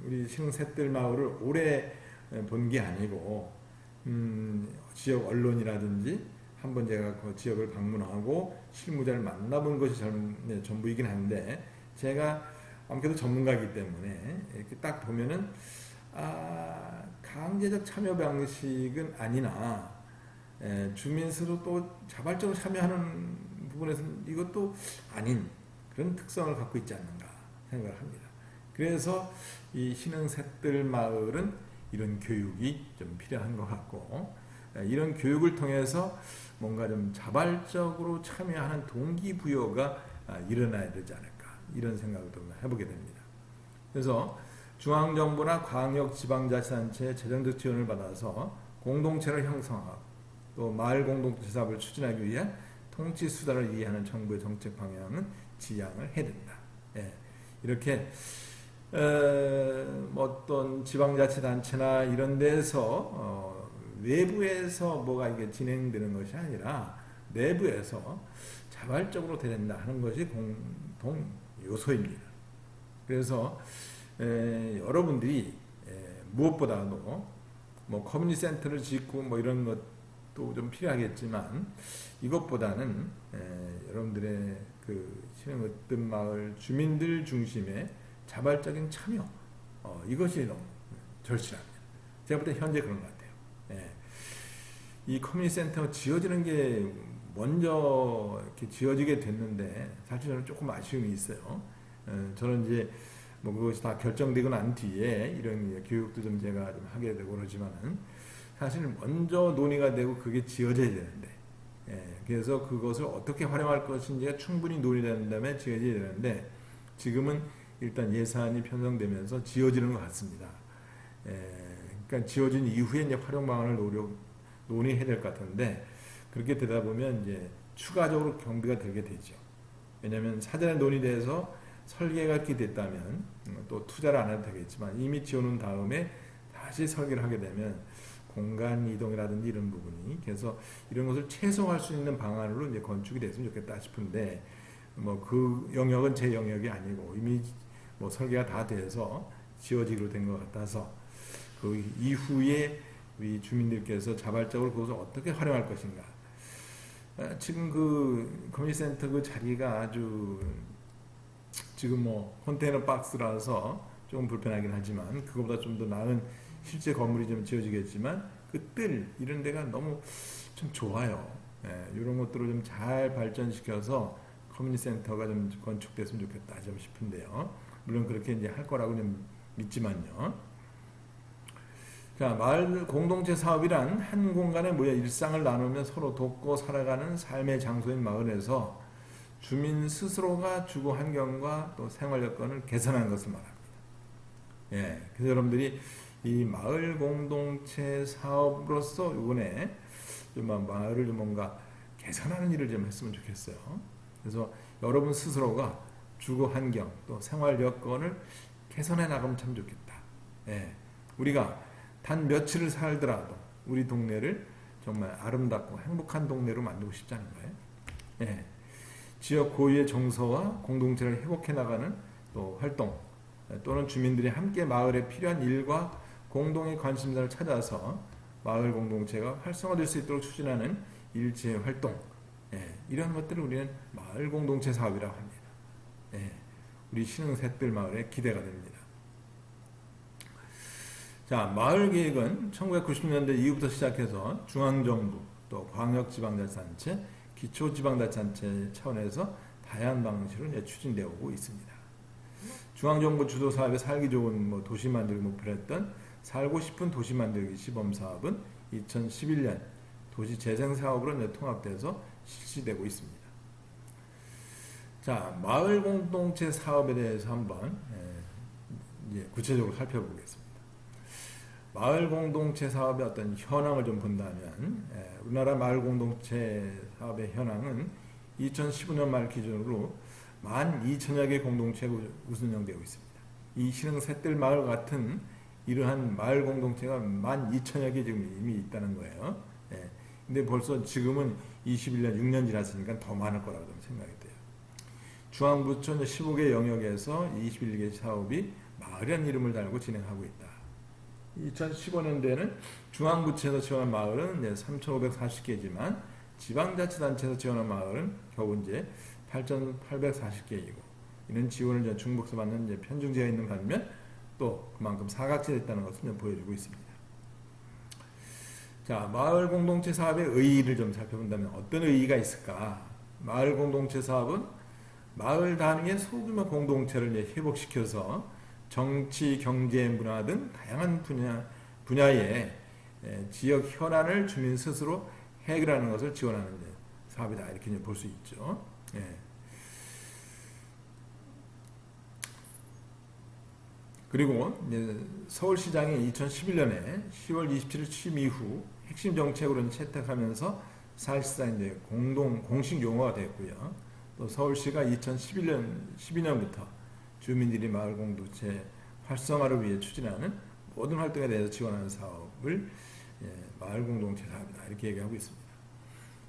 우리 신흥 셋들 마을을 오래 본 게 아니고 지역 언론이라든지 한번 제가 그 지역을 방문하고 실무자를 만나본 것이 전부이긴 한데 제가 아무래도 전문가이기 때문에 이렇게 딱 보면은 강제적 참여 방식은 아니나 주민 스스로 또 자발적으로 참여하는 부분에서는 이것도 아닌 그런 특성을 갖고 있지 않는가 생각을 합니다. 그래서 이 신흥 셋들 마을은 이런 교육이 좀 필요한 것 같고 이런 교육을 통해서 뭔가 좀 자발적으로 참여하는 동기부여가 일어나야 되지 않을까 이런 생각을 좀 해보게 됩니다. 그래서 중앙정부나 광역지방자치단체의 재정적 지원을 받아서 공동체를 형성하고 또 마을 공동체 사업을 추진하기 위한 통치 수단을 이해하는 정부의 정책 방향은 지향을 해야 된다. 예, 이렇게 어떤 지방자치단체나 이런 데서 외부에서 뭐가 이게 진행되는 것이 아니라 내부에서 자발적으로 된다 하는 것이 공동 요소입니다. 그래서 여러분들이 무엇보다도 커뮤니티 센터를 짓고 이런 것도 좀 필요하겠지만 이것보다는 여러분들의 그 신흥 마을 주민들 중심의 자발적인 참여 이것이 너무 절실합니다. 제가 볼 때 현재 그런 것 같아요. 이 커뮤니티 센터가 지어지는 게 먼저 이렇게 지어지게 됐는데 사실 저는 조금 아쉬움이 있어요. 저는 이제 뭐 그것이 다 결정되고 난 뒤에 이런 교육도 좀 제가 좀 하게 되고 그러지만은 사실 먼저 논의가 되고 그게 지어져야 되는데, 그래서 그것을 어떻게 활용할 것인지가 충분히 논의된 다음에 지어져야 되는데, 지금은 일단 예산이 편성되면서 지어지는 것 같습니다. 그러니까 지어진 이후에 이제 활용 방안을 논의해야 될 것 같은데, 그렇게 되다 보면 이제 추가적으로 경비가 들게 되죠. 왜냐하면 사전에 논의돼서 설계가 이렇게 됐다면 또 투자를 안 해도 되겠지만, 이미 지어놓은 다음에 다시 설계를 하게 되면 공간 이동이라든지 이런 부분이, 그래서 이런 것을 최소화할 수 있는 방안으로 이제 건축이 됐으면 좋겠다 싶은데, 뭐 그 영역은 제 영역이 아니고 이미 뭐 설계가 다 돼서 지어지기로 된 것 같아서, 그 이후에 우리 주민들께서 자발적으로 그것을 어떻게 활용할 것인가. 지금 그 커뮤니티센터 그 자리가 아주 지금 뭐 컨테이너 박스라서 조금 불편하긴 하지만, 그거보다 좀 더 나은 실제 건물이 좀 지어지겠지만 그 뜰 이런 데가 너무 좀 좋아요. 이런 것들을 좀 잘 발전시켜서 커뮤니티 센터가 좀 건축됐으면 좋겠다 좀 싶은데요. 물론 그렇게 이제 할 거라고 좀 믿지만요. 자, 마을 공동체 사업이란 한 공간에 모여 일상을 나누며 서로 돕고 살아가는 삶의 장소인 마을에서 주민 스스로가 주거 환경과 또 생활 여건을 개선하는 것을 말합니다. 그래서 여러분들이 이 마을 공동체 사업으로서 이번에 좀 마을을 좀 뭔가 개선하는 일을 좀 했으면 좋겠어요. 그래서 여러분 스스로가 주거 환경 또 생활 여건을 개선해 나가면 참 좋겠다. 우리가 단 며칠을 살더라도 우리 동네를 정말 아름답고 행복한 동네로 만들고 싶지 않은 거예요. 지역 고유의 정서와 공동체를 회복해 나가는 또 활동, 또는 주민들이 함께 마을에 필요한 일과 공동의 관심사를 찾아서 마을 공동체가 활성화될 수 있도록 추진하는 일체 활동, 이런 것들을 우리는 마을 공동체 사업이라고 합니다. 우리 신흥 샛들 마을에 기대가 됩니다. 자, 마을 계획은 1990년대 이후부터 시작해서 중앙정부, 또 광역지방자치단체, 기초지방자치단체 차원에서 다양한 방식으로 추진되어 오고 있습니다. 중앙정부 주도 사업에 살기 좋은 뭐 도시 만들기 목표로 했던 살고 싶은 도시 만들기 시범 사업은 2011년 도시 재생 사업으로 통합돼서 실시되고 있습니다. 자, 마을 공동체 사업에 대해서 한번 구체적으로 살펴보겠습니다. 마을 공동체 사업의 어떤 현황을 좀 본다면, 우리나라 마을 공동체 사업의 현황은 2015년 말 기준으로 12,000여 개 공동체가 운영되고 있습니다. 이 신흥 샛들 마을 같은 이러한 마을 공동체가 12,000여 개 지금 이미 있다는 거예요. 근데 벌써 지금은 21년, 6년 지났으니까 더 많을 거라고 생각이 돼요. 중앙부처 15개 영역에서 21개 사업이 마을이라는 이름을 달고 진행하고 있다. 2015년도에는 중앙부처에서 지원한 마을은 3,540개지만 지방자치단체에서 지원한 마을은 겨우 이제 8,840개이고, 이는 지원을 중복해서 받는 편중제가 있는 반면 또 그만큼 사각지대했다는 것을 보여주고 있습니다. 자, 마을 공동체 사업의 의의를 좀 살펴본다면 어떤 의의가 있을까? 마을 공동체 사업은 마을 단위의 소규모 공동체를 회복시켜서 정치, 경제, 문화 등 다양한 분야의 지역 현안을 주민 스스로 해결하는 것을 지원하는 사업이다, 이렇게 볼 수 있죠. 그리고 서울시장이 2011년에 10월 27일 취임 이후 핵심 정책으로는 채택하면서 사실상 공식 용어가 됐고요. 또 서울시가 12년부터 주민들이 마을 공동체 활성화를 위해 추진하는 모든 활동에 대해서 지원하는 사업을 마을 공동체 사업이다, 이렇게 얘기하고 있습니다.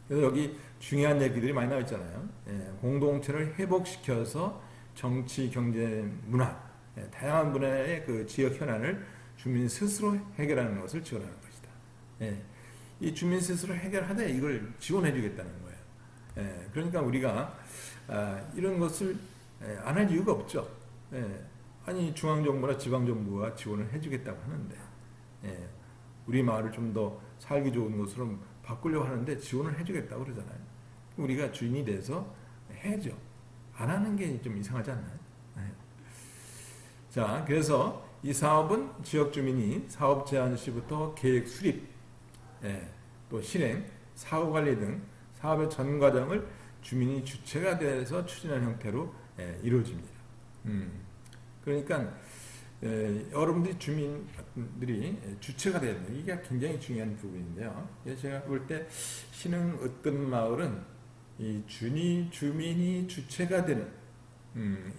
그래서 여기 중요한 얘기들이 많이 나와 있잖아요. 공동체를 회복시켜서 정치, 경제, 문화, 다양한 분야의 그 지역 현안을 주민 스스로 해결하는 것을 지원하는 것이다. 이 주민 스스로 해결하되 이걸 지원해 주겠다는 거예요. 그러니까 우리가 이런 것을 안 할 이유가 없죠. 아니, 중앙정부나 지방정부가 지원을 해주겠다고 하는데, 우리 마을을 좀 더 살기 좋은 곳으로 바꾸려고 하는데 지원을 해주겠다고 그러잖아요. 우리가 주인이 돼서 해야죠. 안 하는 게 좀 이상하지 않나요? 자, 자, 그래서 이 사업은 지역 주민이 사업 제안 시부터 계획 수립, 또 실행, 사후 관리 등 사업의 전 과정을 주민이 주체가 돼서 추진하는 형태로 이루어집니다. 그러니까 여러분들이 주민들이 주체가 되는 이게 굉장히 중요한 부분인데요. 제가 볼 때 신흥 으뜸 마을은 이 주민이 주체가 되는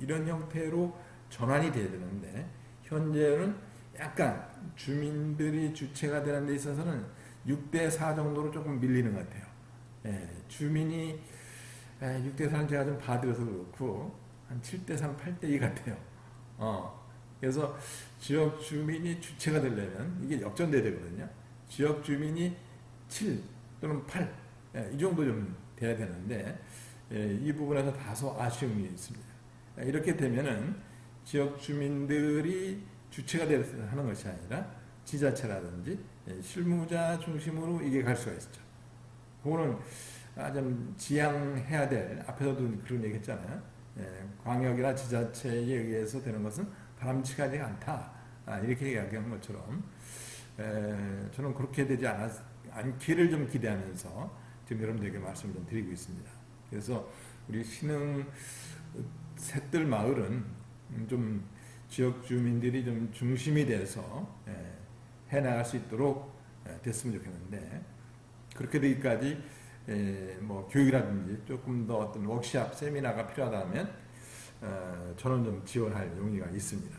이런 형태로 전환이 돼야 되는데 현재는 약간 주민들이 주체가 되는 데 있어서는 6대4 정도로 조금 밀리는 것 같아요. 주민이 6대4는 제가 좀 봐드려서 그렇고 한 7대3, 8대2 같아요. 그래서 지역 주민이 주체가 되려면 이게 역전돼야 되거든요. 지역 주민이 7 또는 8, 이 정도 좀 돼야 되는데 이 부분에서 다소 아쉬움이 있습니다. 이렇게 되면은 지역 주민들이 주체가 되어서 하는 것이 아니라 지자체라든지 실무자 중심으로 이게 갈 수가 있죠. 그거는 좀 지양해야 될, 앞에서도 그런 얘기 했잖아요. 광역이나 지자체에 의해서 되는 것은 바람직하지 않다. 이렇게 이야기한 것처럼 저는 그렇게 되지 않기를 좀 기대하면서 지금 여러분들에게 말씀을 좀 드리고 있습니다. 그래서 우리 신흥 셋들 마을은 좀 지역 주민들이 좀 중심이 돼서 해나갈 수 있도록 됐으면 좋겠는데 그렇게 되기까지 뭐 교육이라든지 조금 더 어떤 워크샵, 세미나가 필요하다면 저는 좀 지원할 용의가 있습니다.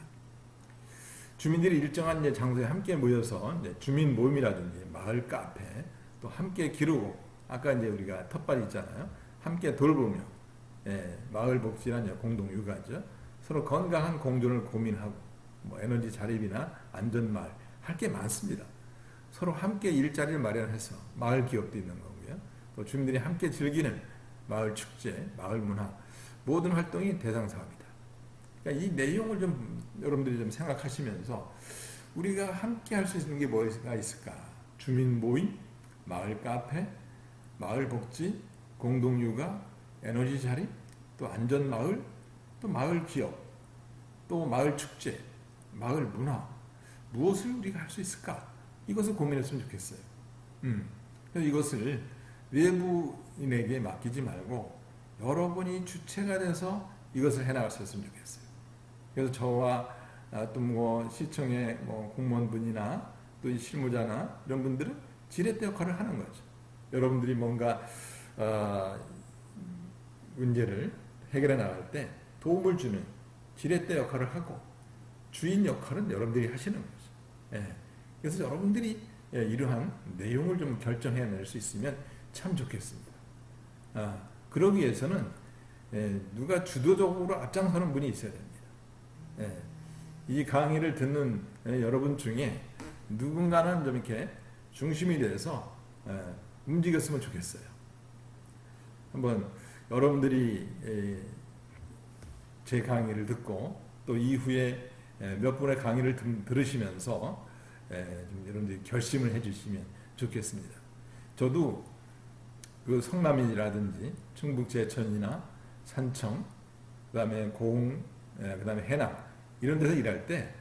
주민들이 일정한 장소에 함께 모여서 주민 모임이라든지 마을 카페 또 함께 기르고 아까 이제 우리가 텃밭 있잖아요. 함께 돌보며 마을 복지나 공동 육아죠. 서로 건강한 공존을 고민하고 뭐 에너지 자립이나 안전마을 할 게 많습니다. 서로 함께 일자리를 마련해서 마을 기업도 있는 거고요. 또 주민들이 함께 즐기는 마을 축제, 마을 문화 모든 활동이 대상 사업이다. 그러니까 이 내용을 좀 여러분들이 좀 생각하시면서 우리가 함께 할 수 있는 게 뭐가 있을까? 주민 모임, 마을 카페, 마을 복지, 공동 육아, 에너지 자립, 또 안전 마을, 또 마을 기업, 또 마을 축제, 마을 문화 무엇을 우리가 할 수 있을까? 이것을 고민했으면 좋겠어요. 그래서 이것을 외부인에게 맡기지 말고 여러분이 주체가 돼서 이것을 해나갈 수 있으면 좋겠어요. 그래서 저와 또 뭐 시청의 뭐 공무원분이나 또 실무자나 이런 분들은 지렛대 역할을 하는 거죠. 여러분들이 뭔가 문제를 해결해 나갈 때 도움을 주는 지렛대 역할을 하고 주인 역할은 여러분들이 하시는 거죠. 그래서 여러분들이 이러한 내용을 좀 결정해낼 수 있으면 참 좋겠습니다. 그러기 위해서는 누가 주도적으로 앞장서는 분이 있어야 됩니다. 이 강의를 듣는 여러분 중에 누군가는 좀 이렇게 중심이 돼서 움직였으면 좋겠어요. 한번 여러분들이 제 강의를 듣고 또 이후에 몇 분의 강의를 들으시면서 좀 여러분들이 결심을 해주시면 좋겠습니다. 저도 그 성남이라든지 충북 제천이나 산청, 그다음에 고흥, 그다음에 해남 이런 데서 일할 때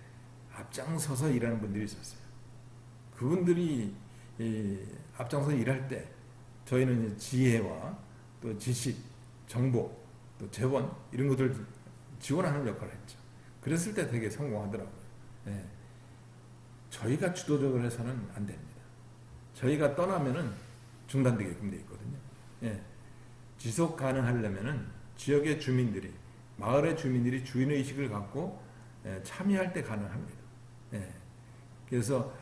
앞장서서 일하는 분들이 있었어요. 그분들이 앞장서서 일할 때 저희는 지혜와 또 지식, 정보, 또 재원 이런 것들을 지원하는 역할을 했죠. 그랬을 때 되게 성공하더라고요. 저희가 주도적으로 해서는 안 됩니다. 저희가 떠나면은 중단되게끔 되어 있거든요. 지속 가능하려면은 지역의 주민들이, 마을의 주민들이 주인의식을 갖고 참여할 때 가능합니다. 그래서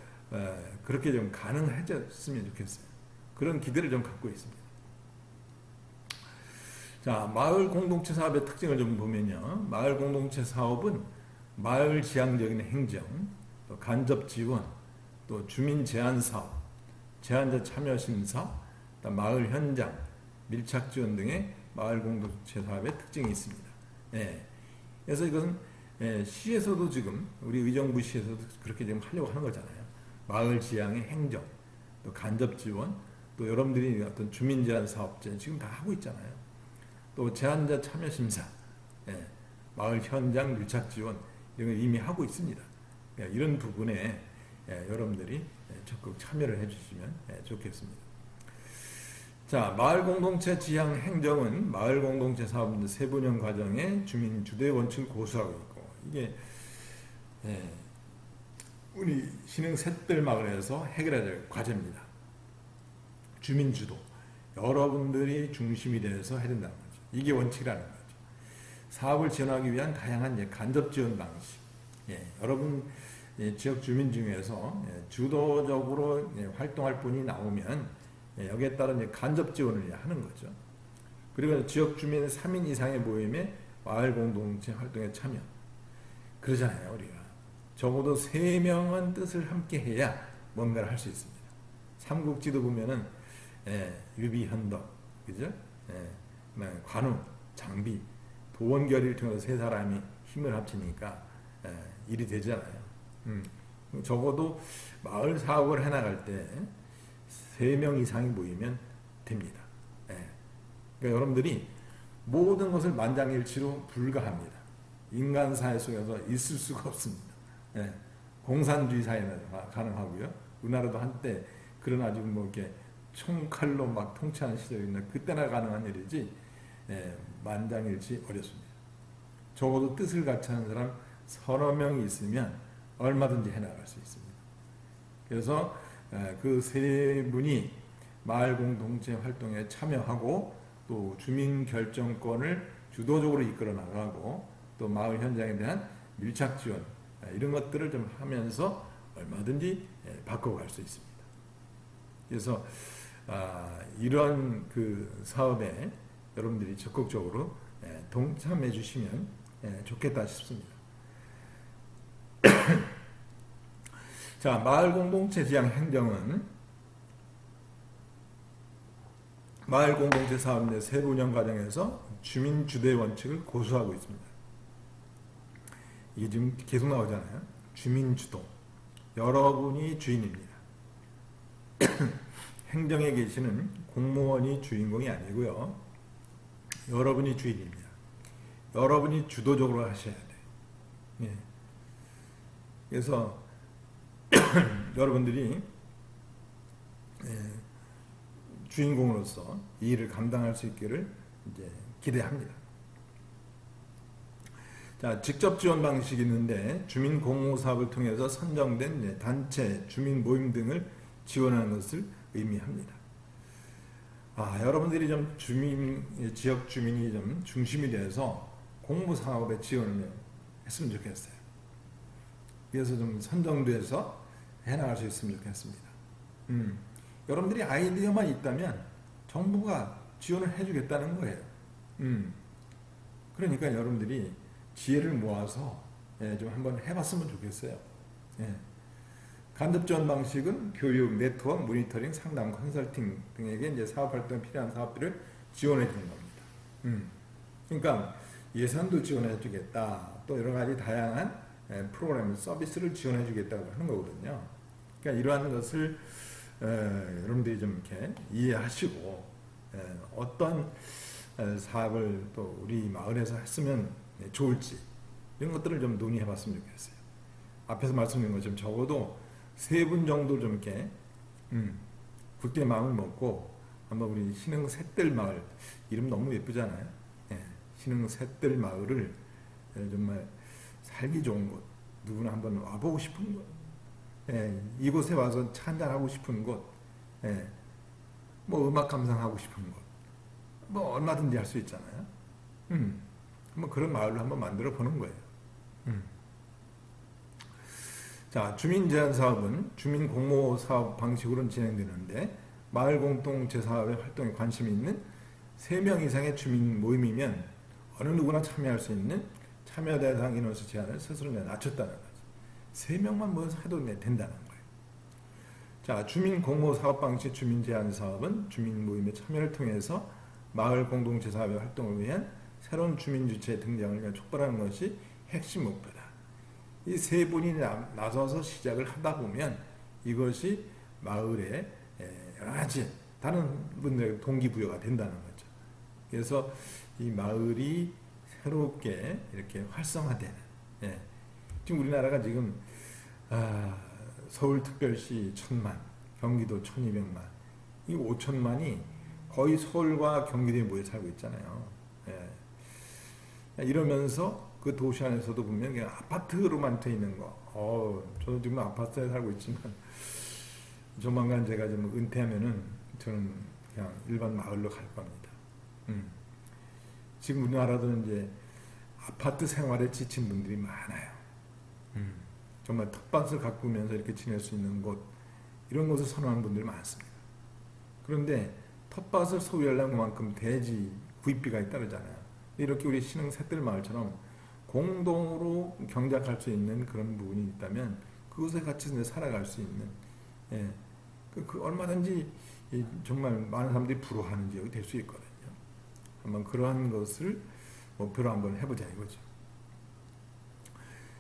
그렇게 좀 가능해졌으면 좋겠어요. 그런 기대를 좀 갖고 있습니다. 자, 마을 공동체 사업의 특징을 좀 보면요. 마을 공동체 사업은 마을 지향적인 행정, 또 간접 지원, 또 주민 제안 사업, 제안자 참여 심사, 마을 현장, 밀착 지원 등의 마을 공동체 사업의 특징이 있습니다. 그래서 이것은 시에서도 지금 우리 의정부 시에서도 그렇게 지금 하려고 하는 거잖아요. 마을 지향의 행정, 또 간접 지원, 또 여러분들이 어떤 주민 제안 사업제 지금 다 하고 있잖아요. 또 제안자 참여 심사, 마을 현장 밀착 지원 이런 걸 이미 하고 있습니다. 이런 부분에 여러분들이 적극 참여를 해주시면 좋겠습니다. 자, 마을 공동체 지향 행정은 마을 공동체 사업 세분형 과정에 주민 주도의 원칙을 고수하고 있고, 이게 우리 신흥 샛별 마을에서 해결해야 될 과제입니다. 주민 주도, 여러분들이 중심이 되어서 해야 된다는 거죠. 이게 원칙이라는 거죠. 사업을 지원하기 위한 다양한 간접 지원 방식, 여러분 지역 주민 중에서 주도적으로 활동할 분이 나오면 여기에 따른 간접 지원을 하는 거죠. 그리고 지역 주민 3인 이상의 모임에 마을 공동체 활동에 참여. 그러잖아요, 우리가. 적어도 3명은 뜻을 함께 해야 뭔가를 할 수 있습니다. 삼국지도 보면은 유비현덕, 그죠? 관우, 장비, 도원결의를 통해서 3사람이 힘을 합치니까 일이 되잖아요. 적어도 마을 사업을 해나갈 때 3명 이상이 모이면 됩니다. 그러니까 여러분들이 모든 것을 만장일치로 불가합니다. 인간 사회 속에서 있을 수가 없습니다. 공산주의 사회는 가능하고요. 우리나라도 한때 그런 아주 뭐 이렇게 총칼로 막 통치하는 시절이 있나, 그때나 가능한 일이지 만장일치 어렵습니다. 적어도 뜻을 같이 하는 사람 서너 명이 있으면 얼마든지 해나갈 수 있습니다. 그래서 그 3분이 마을 공동체 활동에 참여하고 또 주민 결정권을 주도적으로 이끌어 나가고 또 마을 현장에 대한 밀착 지원, 이런 것들을 좀 하면서 얼마든지 바꿔갈 수 있습니다. 그래서 이런 그 사업에 여러분들이 적극적으로 동참해 주시면 좋겠다 싶습니다. 자, 마을 공동체 지향 행정은 마을 공동체 사업 내 세부 운영 과정에서 주민 주도의 원칙을 고수하고 있습니다. 이게 지금 계속 나오잖아요. 주민 주도. 여러분이 주인입니다. 행정에 계시는 공무원이 주인공이 아니고요. 여러분이 주인입니다. 여러분이 주도적으로 하셔야 돼요. 그래서 여러분들이 주인공으로서 이 일을 감당할 수 있기를 이제 기대합니다. 자, 직접 지원 방식이 있는데 주민 공모 사업을 통해서 선정된 단체, 주민 모임 등을 지원하는 것을 의미합니다. 여러분들이 좀 지역 주민이 좀 중심이 돼서 공모 사업에 지원을 했으면 좋겠어요. 그래서 좀 선정돼서 해나갈 수 있으면 좋겠습니다. 여러분들이 아이디어만 있다면 정부가 지원을 해주겠다는 거예요. 그러니까 여러분들이 지혜를 모아서 좀 한번 해봤으면 좋겠어요. 간접 지원 방식은 교육, 네트워크, 모니터링, 상담, 컨설팅 등에게 이제 사업 활동에 필요한 사업들을 지원해 주는 겁니다. 그러니까 예산도 지원해 주겠다. 또 여러 가지 다양한 프로그램, 서비스를 지원해 주겠다고 하는 거거든요. 그러니까 이러한 것을 여러분들이 좀 이렇게 이해하시고 어떤 사업을 또 우리 마을에서 했으면 좋을지 이런 것들을 좀 논의해 봤으면 좋겠어요. 앞에서 말씀드린 것처럼 적어도 3분 정도 좀 이렇게 굳게 마음을 먹고 한번 우리 신흥 샛들 마을, 이름 너무 예쁘잖아요. 신흥 샛들 마을을 정말 살기 좋은 곳, 누구나 한번 와보고 싶은 곳, 이곳에 와서 차 한잔하고 싶은 곳, 뭐 음악 감상하고 싶은 곳, 뭐 얼마든지 할 수 있잖아요. 한번 그런 마을로 한번 만들어 보는 거예요. 자, 주민 제한 사업은 주민 공모 사업 방식으로 진행되는데 마을 공동체 사업의 활동에 관심이 있는 3명 이상의 주민 모임이면 어느 누구나 참여할 수 있는 참여 대상 인원수 제한을 스스로 낮췄다는 거죠. 3명만 모여서 해도 된다는 거예요. 자, 주민 공모 사업 방식 주민 제한 사업은 주민 모임의 참여를 통해서 마을 공동체 사업의 활동을 위한 새로운 주민 주체 등장을 촉발하는 것이 핵심 목표다. 이 3분이 나서서 시작을 하다 보면 이것이 마을에 여러 가지 다른 분들의 동기부여가 된다는 거죠. 그래서 이 마을이 새롭게 이렇게 활성화되는 지금 우리나라가 지금 서울특별시 1000만, 경기도 1200만, 이 5천만이 거의 서울과 경기도에 모여 살고 있잖아요. 예. 이러면서 그 도시 안에서도 보면 그냥 아파트로만 돼 있는 거. 저도 지금 아파트에 살고 있지만 조만간 제가 좀 은퇴하면은 저는 그냥 일반 마을로 갈 겁니다. 지금 우리나라도 이제 아파트 생활에 지친 분들이 많아요. 정말 텃밭을 가꾸면서 이렇게 지낼 수 있는 곳, 이런 곳을 선호하는 분들이 많습니다. 그런데 텃밭을 소유하려면 그만큼 대지 구입비가 따르잖아요. 이렇게 우리 신흥 셋들마을처럼 공동으로 경작할 수 있는 그런 부분이 있다면 그곳에 같이 살아갈 수 있는, 그 얼마든지 정말 많은 사람들이 부러워하는 지역이 될 수 있거든요. 한번 그러한 것을 목표로 한번 해보자 이거죠.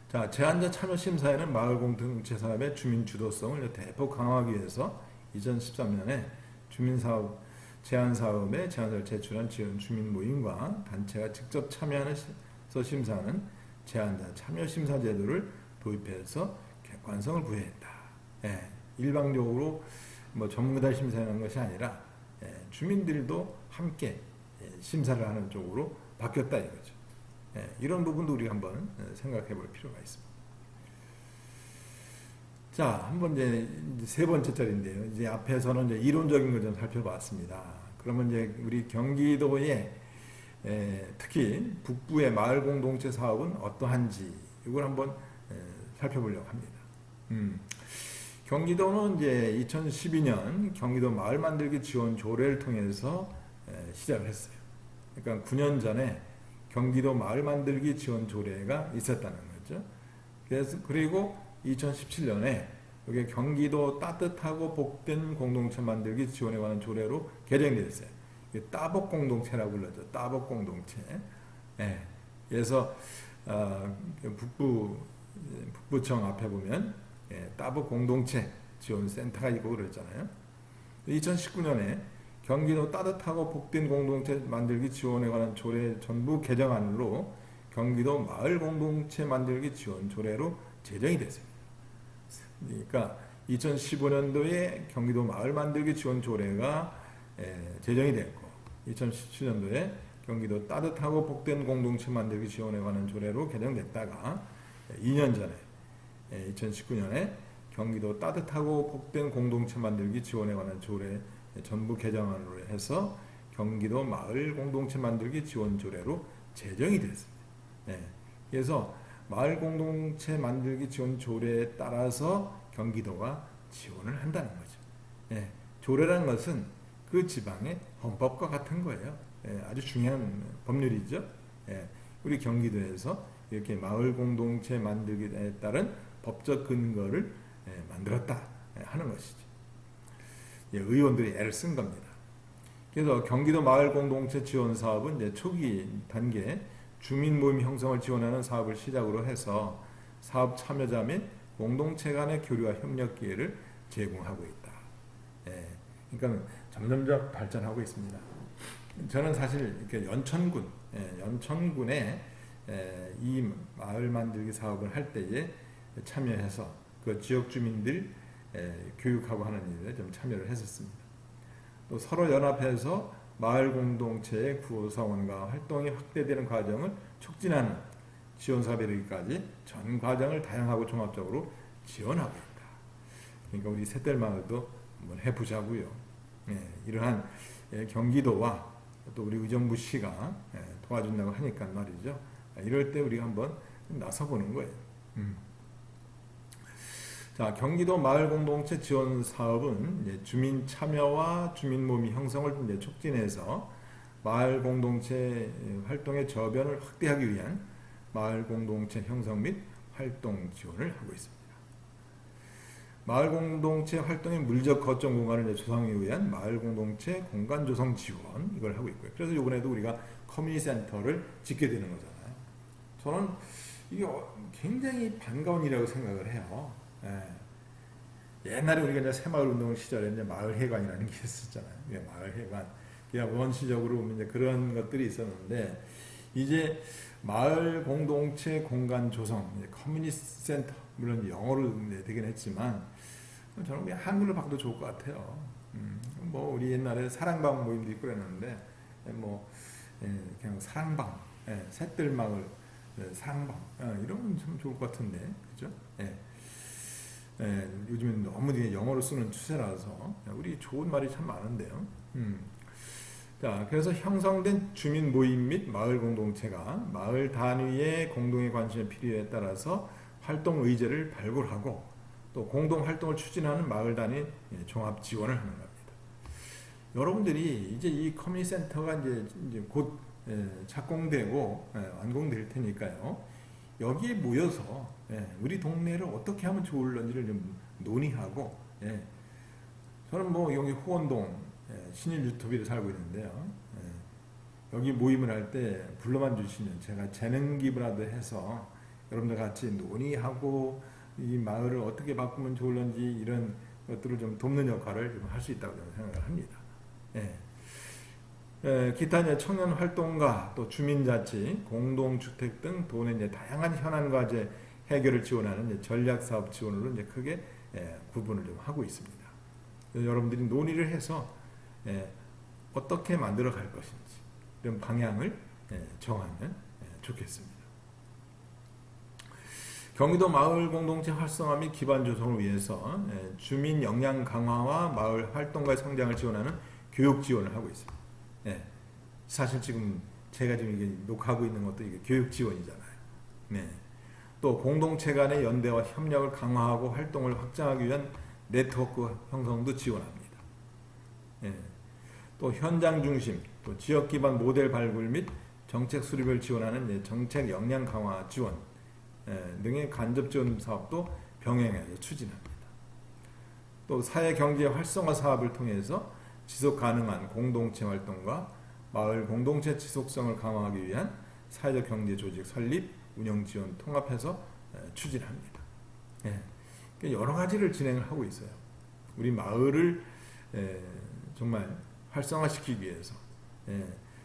자, 제한자 참여심사에는 마을 공동체 사업의 주민 주도성을 대폭 강화하기 위해서 2013년에 주민사업 제한사업에 제안서를 제출한 지원 주민 모임과 단체가 직접 참여해서 심사하는 제한자 참여심사 제도를 도입해서 객관성을 부여했다. 일방적으로 전문가들 심사하는 것이 아니라 주민들도 함께 심사를 하는 쪽으로 바뀌었다 이거죠. 이런 부분도 우리가 한번 생각해 볼 필요가 있습니다. 자, 한번 이제 세 번째 자리인데요. 이제 앞에서는 이제 이론적인 걸 좀 살펴봤습니다. 그러면 이제 우리 경기도의 특히 북부의 마을 공동체 사업은 어떠한지 이걸 한번 살펴보려고 합니다. 경기도는 이제 2012년 경기도 마을 만들기 지원 조례를 통해서 시작을 했어요. 그러니까 9년 전에 경기도 마을 만들기 지원 조례가 있었다는 거죠. 그리고 2017년에 이게 경기도 따뜻하고 복된 공동체 만들기 지원에 관한 조례로 개정되었어요. 따복 공동체라고 불러죠. 따복 공동체. 그래서 북부청 앞에 보면 따복 공동체 지원센터가 있고 그랬잖아요. 2019년에 경기도 따뜻하고 복된 공동체 만들기 지원에 관한 조례 전부 개정안으로 경기도 마을 공동체 만들기 지원 조례로 제정이 됐습니다. 그러니까 2015년도에 경기도 마을 만들기 지원 조례가 제정이 됐고 2017년도에 경기도 따뜻하고 복된 공동체 만들기 지원에 관한 조례로 개정됐다가 2년 전에 2019년에 경기도 따뜻하고 복된 공동체 만들기 지원에 관한 조례 전부 개정안으로 해서 경기도 마을 공동체 만들기 지원 조례로 제정이 됐습니다. 그래서 마을 공동체 만들기 지원 조례에 따라서 경기도가 지원을 한다는 거죠. 조례라는 것은 그 지방의 헌법과 같은 거예요. 아주 중요한 법률이죠. 우리 경기도에서 이렇게 마을 공동체 만들기에 따른 법적 근거를 만들었다 하는 것이죠. 의원들이 애를 쓴 겁니다. 그래서 경기도 마을 공동체 지원 사업은 이제 초기 단계 주민 모임 형성을 지원하는 사업을 시작으로 해서 사업 참여자 및 공동체 간의 교류와 협력 기회를 제공하고 있다. 그러니까 점점점 발전하고 있습니다. 저는 사실 이렇게 연천군에 이 마을 만들기 사업을 할 때에 참여해서 그 지역 주민들 교육하고 하는 일에 좀 참여를 했었습니다. 또 서로 연합해서 마을 공동체의 구성원과 활동이 확대되는 과정을 촉진하는 지원 사업에 이르기까지 전 과정을 다양하고 종합적으로 지원하고 있다. 그러니까 우리 셋들마을도 한번 해보자고요. 이러한 경기도와 또 우리 의정부시가 도와준다고 하니까 말이죠. 이럴 때 우리가 한번 나서보는 거예요. 자, 경기도 마을 공동체 지원 사업은 주민 참여와 주민 모임 형성을 이제 촉진해서 마을 공동체 활동의 저변을 확대하기 위한 마을 공동체 형성 및 활동 지원을 하고 있습니다. 마을 공동체 활동의 물적 거점 공간을 조성하기 위한 마을 공동체 공간 조성 지원 이걸 하고 있고요. 그래서 이번에도 우리가 커뮤니티 센터를 짓게 되는 거잖아요. 저는 이게 굉장히 반가운 일이라고 생각을 해요. 옛날에 우리가 이제 새마을 운동 시절에 이제 마을 회관이라는 게 있었잖아요. 마을 회관. 원시적으로 보면 이제 그런 것들이 있었는데 이제 마을 공동체 공간 조성, 커뮤니티 센터, 물론 영어로 되긴 했지만 저는 그냥 한글로 바꿔도 좋을 것 같아요. 뭐 우리 옛날에 사랑방 모임도 있고 그랬는데 뭐 그냥 사랑방, 셋들 마을 사랑방 이러면 참 좋을 것 같은데, 그죠? 요즘은 너무 영어로 쓰는 추세라서 우리 좋은 말이 참 많은데요. 자, 그래서 형성된 주민 모임 및 마을 공동체가 마을 단위의 공동의 관심의 필요에 따라서 활동 의제를 발굴하고 또 공동 활동을 추진하는 마을 단위 종합 지원을 하는 겁니다. 여러분들이 이제 이 커뮤니티 센터가 이제 곧 착공되고 완공될 테니까요. 여기에 모여서 우리 동네를 어떻게 하면 좋을런지를 좀 논의하고, 저는 뭐 여기 호원동 신일 유튜브에 살고 있는데요. 여기 모임을 할 때 불러만 주시면 제가 재능 기부라도 해서 여러분들 같이 논의하고 이 마을을 어떻게 바꾸면 좋을런지 이런 것들을 좀 돕는 역할을 좀 할 수 있다고 저는 생각을 합니다. 기타 이제 청년 활동가 또 주민자치, 공동주택 등 돈의 이제 다양한 현안 과제 해결을 지원하는 이제 전략 사업 지원으로 이제 크게 구분을 좀 하고 있습니다. 여러분들이 논의를 해서 어떻게 만들어 갈 것인지 이런 방향을 정하면 좋겠습니다. 경기도 마을 공동체 활성화 및 기반 조성을 위해서 주민 역량 강화와 마을 활동가의 성장을 지원하는 교육 지원을 하고 있습니다. 사실 지금 제가 지금 이게 녹화하고 있는 것도 이게 교육 지원이잖아요. 또 공동체 간의 연대와 협력을 강화하고 활동을 확장하기 위한 네트워크 형성도 지원합니다. 또 현장 중심, 또 지역 기반 모델 발굴 및 정책 수립을 지원하는 정책 역량 강화 지원 등의 간접 지원 사업도 병행해서 추진합니다. 또 사회 경제 활성화 사업을 통해서 지속 가능한 공동체 활동과 마을 공동체 지속성을 강화하기 위한 사회적 경제 조직 설립, 운영 지원 통합해서 추진합니다. 여러 가지를 진행을 하고 있어요. 우리 마을을 정말 활성화시키기 위해서.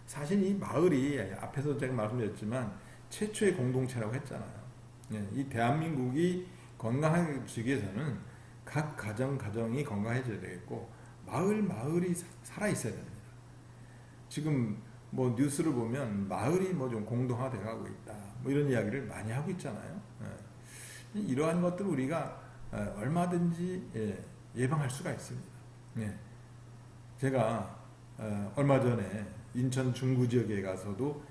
사실 이 마을이 앞에서 제가 말씀드렸지만 최초의 공동체라고 했잖아요. 이 대한민국이 건강해지기 위해서는 각 가정이 건강해져야 되겠고 마을이 살아있어야 됩니다. 지금 뭐 뉴스를 보면 마을이 뭐 좀 공동화돼 가고 있다, 뭐 이런 이야기를 많이 하고 있잖아요. 이러한 것들을 우리가 얼마든지 예방할 수가 있습니다. 제가 얼마 전에 인천 중구 지역에 가서도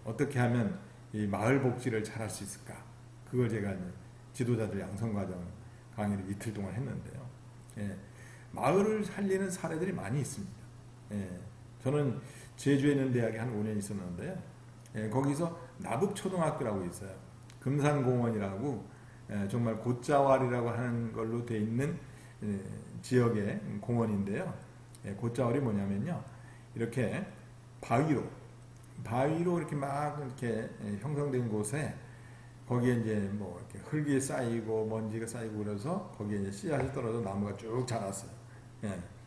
어떻게 하면 이 마을 복지를 잘할 수 있을까, 그걸 제가 지도자들 양성 과정 강의를 이틀 동안 했는데요. 마을을 살리는 사례들이 많이 있습니다. 저는 제주에 있는 대학에 한 5년 있었는데요. 거기서 나북초등학교라고 있어요. 금산공원이라고 정말 곶자왈이라고 하는 걸로 되어 있는 지역의 공원인데요. 곶자왈이 뭐냐면요, 이렇게 바위로 이렇게 막 이렇게 형성된 곳에 거기에 이제 뭐 이렇게 흙이 쌓이고 먼지가 쌓이고 그래서 거기에 이제 씨앗이 떨어져 나무가 쭉 자랐어요.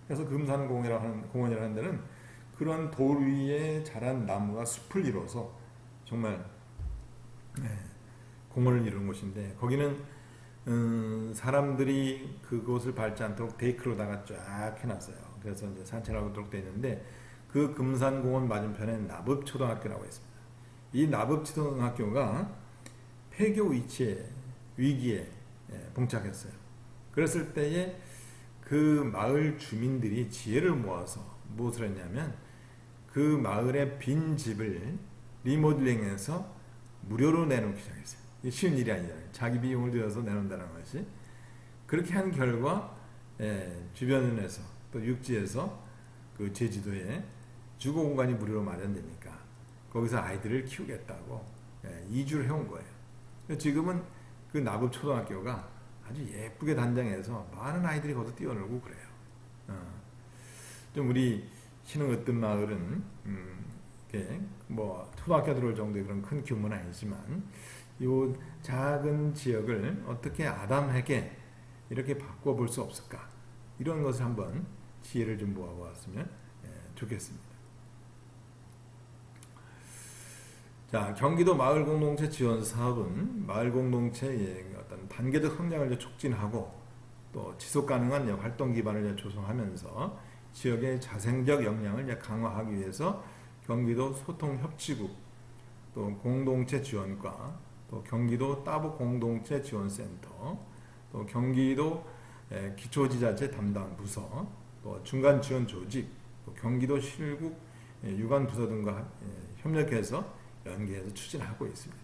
그래서 금산공원이라고 하는 데는 그런 돌 위에 자란 나무가 숲을 이뤄서 정말 공원을 이루는 곳인데, 거기는 사람들이 그곳을 밟지 않도록 데이크로다가 쫙 해놨어요. 그래서 이제 산책하도록 되어 있는데, 그 금산공원 맞은편에 나법초등학교라고 있습니다. 이 나법초등학교가 폐교 위기에 봉착했어요. 그랬을 때에 그 마을 주민들이 지혜를 모아서 무엇을 했냐면 그 마을의 빈 집을 리모델링해서 무료로 내놓기 시작했어요. 이게 쉬운 일이 아니잖아요. 자기 비용을 들여서 내놓는다는 것이. 그렇게 한 결과 주변에서 또 육지에서 그 제주도에 주거 공간이 무료로 마련되니까 거기서 아이들을 키우겠다고 이주를 해온 거예요. 지금은 그 나법초등학교가 아주 예쁘게 단장해서 많은 아이들이 거기서 뛰어놀고 그래요. 좀 우리 신흥으뜸 마을은 뭐 초등학교 들어올 정도의 그런 큰 규모는 아니지만 이 작은 지역을 어떻게 아담하게 이렇게 바꿔볼 수 없을까, 이런 것을 한번 지혜를 좀 모아보았으면 좋겠습니다. 자, 경기도 마을공동체 지원 사업은 마을공동체의 어떤 단계적 성장을 촉진하고 또 지속가능한 활동 기반을 조성하면서 지역의 자생적 역량을 강화하기 위해서 경기도 소통협치국, 또 공동체 지원과, 또 경기도 따북 공동체 지원센터, 또 경기도 기초지자체 담당 부서, 또 중간 지원 조직, 또 경기도 실국 유관 부서 등과 협력해서 연계해서 추진하고 있습니다.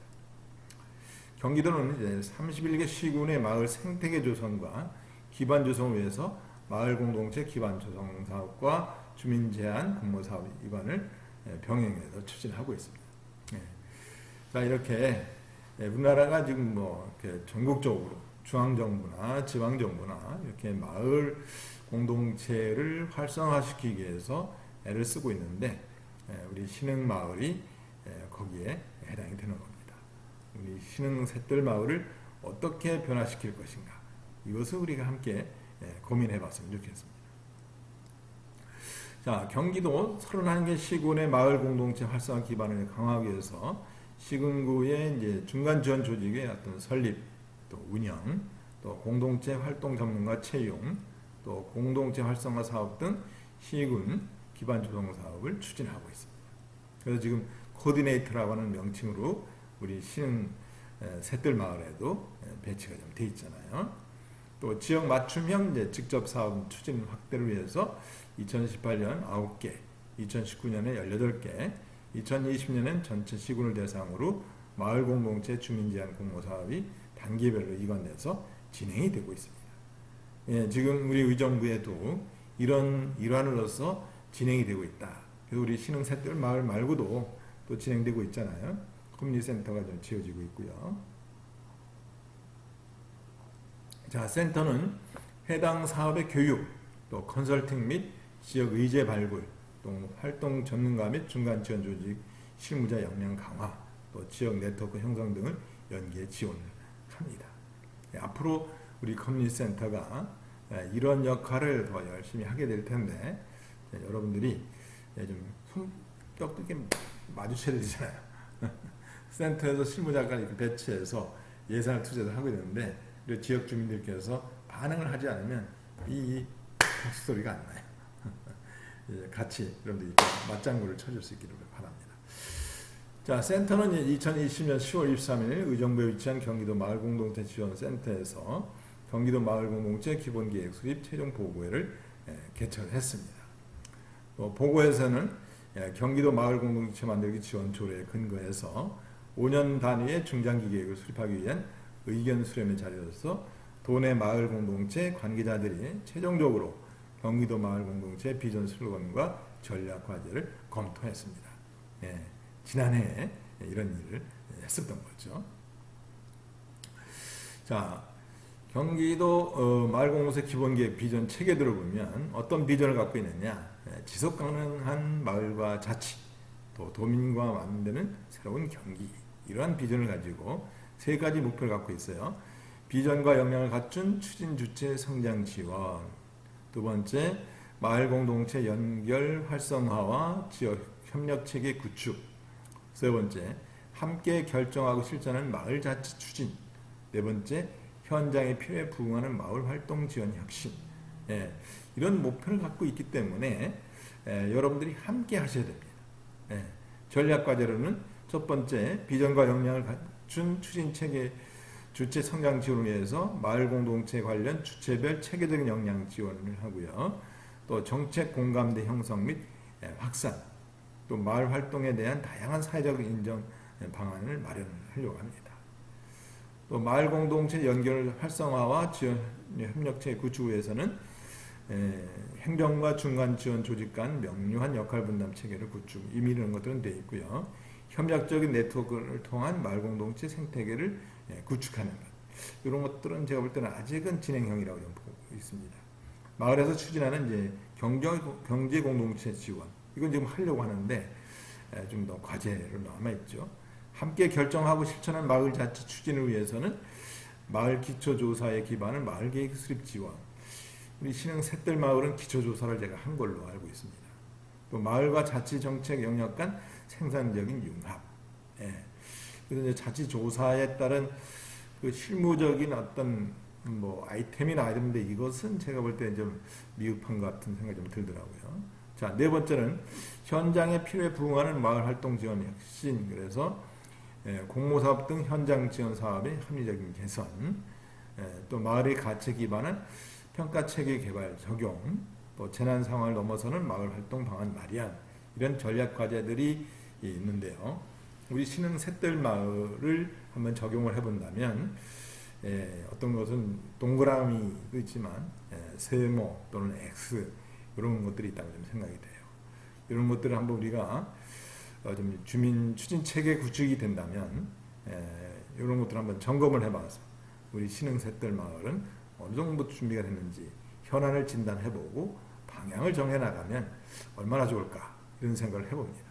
경기도는 이제 31개 시군의 마을 생태계 조성과 기반 조성을 위해서 마을 공동체 기반 조성 사업과 주민 제한 공모 사업 기반을 병행해서 추진하고 있습니다. 자, 이렇게 우리나라가 지금 이렇게 전국적으로 중앙정부나 지방정부나 이렇게 마을 공동체를 활성화시키기 위해서 애를 쓰고 있는데 우리 신흥마을이 거기에 해당이 되는 겁니다. 우리 신흥 셋들 마을을 어떻게 변화시킬 것인가, 이것을 우리가 함께 고민해 봤으면 좋겠습니다. 자, 경기도 31개 시군의 마을 공동체 활성화 기반을 강화하기 위해서 시군구의 이제 중간 지원 조직의 어떤 설립, 또 운영, 또 공동체 활동 전문가 채용, 또 공동체 활성화 사업 등 시군 기반 조성 사업을 추진하고 있습니다. 그래서 지금 코디네이터라고 하는 명칭으로 우리 신흥 셋들 마을에도 배치가 좀 돼 있잖아요. 또 지역 맞춤형 이제 직접 사업 추진 확대를 위해서 2018년 9개, 2019년에 18개, 2020년엔 전체 시군을 대상으로 마을 공동체 주민 제한 공모 사업이 단계별로 이관돼서 진행이 되고 있습니다. 예, 지금 우리 의정부에도 이런 일환으로서 진행이 되고 있다. 그래서 우리 신흥 셋들 마을 말고도 또 진행되고 있잖아요. 커뮤니티 센터가 좀 지어지고 있고요. 자, 센터는 해당 사업의 교육, 또 컨설팅 및 지역 의제 발굴, 또 활동 전문가 및 중간 지원 조직, 실무자 역량 강화, 또 지역 네트워크 형성 등을 연계해 지원을 합니다. 앞으로 우리 커뮤니티 센터가 이런 역할을 더 열심히 하게 될 텐데 여러분들이 좀 손뼉도 이렇게 마주쳐야 되잖아요. 센터에서 실무자까지 이렇게 배치해서 예산을 투자를 하고 있는데 지역 주민들께서 반응을 하지 않으면 이 박수 소리가 안 나요. 같이 여러분들이 맞장구를 쳐줄 수 있기를 바랍니다. 자, 센터는 2020년 10월 23일 의정부에 위치한 경기도 마을공동체 지원센터에서 경기도 마을공동체 기본계획 수립 최종 보고회를 개최를 했습니다. 보고에서는 경기도 마을공동체 만들기 지원 조례에 근거해서 5년 단위의 중장기 계획을 수립하기 위한 의견 수렴의 자리로서 도내 마을 공동체 관계자들이 최종적으로 경기도 마을 공동체 비전 슬로건과 전략 과제를 검토했습니다. 지난해에 이런 일을 했었던 거죠. 자, 경기도 마을공동체 기본계획 비전 체계들을 보면 어떤 비전을 갖고 있느냐, 지속가능한 마을과 자치, 또 도민과 만드는 새로운 경기, 이러한 비전을 가지고 세 가지 목표를 갖고 있어요. 비전과 역량을 갖춘 추진 주체 성장 지원, 두 번째 마을 공동체 연결 활성화와 지역 협력 체계 구축, 세 번째 함께 결정하고 실천하는 마을 자치 추진, 네 번째 현장의 필요에 부응하는 마을 활동 지원 혁신. 이런 목표를 갖고 있기 때문에 여러분들이 함께 하셔야 됩니다. 전략 과제로는 첫 번째 비전과 역량을 갖춘 추진 체계 주체 성장 지원을 위해서 마을 공동체 관련 주체별 체계적인 역량 지원을 하고요. 또 정책 공감대 형성 및 확산, 또 마을 활동에 대한 다양한 사회적 인정 방안을 마련하려고 합니다. 또 마을 공동체 연결 활성화와 지원 협력체 구축을 위해서는 행정과 중간 지원 조직 간 명료한 역할 분담 체계를 구축, 이미 이런 것들은 되어 있고요. 협력적인 네트워크를 통한 마을 공동체 생태계를 구축하는 것, 이런 것들은 제가 볼 때는 아직은 진행형이라고 보고 있습니다. 마을에서 추진하는 이제 경제 공동체 지원, 이건 지금 하려고 하는데 좀 더 과제로 남아 있죠. 함께 결정하고 실천한 마을 자치 추진을 위해서는 마을 기초조사에 기반한 마을계획 수립 지원, 우리 신흥 셋들 마을은 기초조사를 제가 한 걸로 알고 있습니다. 또 마을과 자치 정책 영역 간 생산적인 융합, 예. 그래서 이제 자치조사에 따른 그 실무적인 어떤 뭐 아이템이나 이런데 이것은 제가 볼 때 좀 미흡한 것 같은 생각이 좀 들더라고요. 자, 네 번째는 현장의 필요에 부응하는 마을 활동 지원 혁신. 그래서 공모사업 등 현장 지원 사업의 합리적인 개선, 또 마을의 가치 기반한 평가 체계 개발 적용, 또 재난 상황을 넘어서는 마을 활동 방안 마련, 이런 전략 과제들이 있는데요. 우리 신흥 셋들 마을을 한번 적용을 해본다면 어떤 것은 동그라미도 있지만 세모 또는 X 이런 것들이 있다고 좀 생각이 돼요. 이런 것들을 한번 우리가 좀 주민 추진 체계 구축이 된다면 이런 것들 한번 점검을 해봐서 우리 신흥 셋들 마을은 어느 정도 준비가 됐는지 현안을 진단해보고 방향을 정해나가면 얼마나 좋을까 이런 생각을 해봅니다.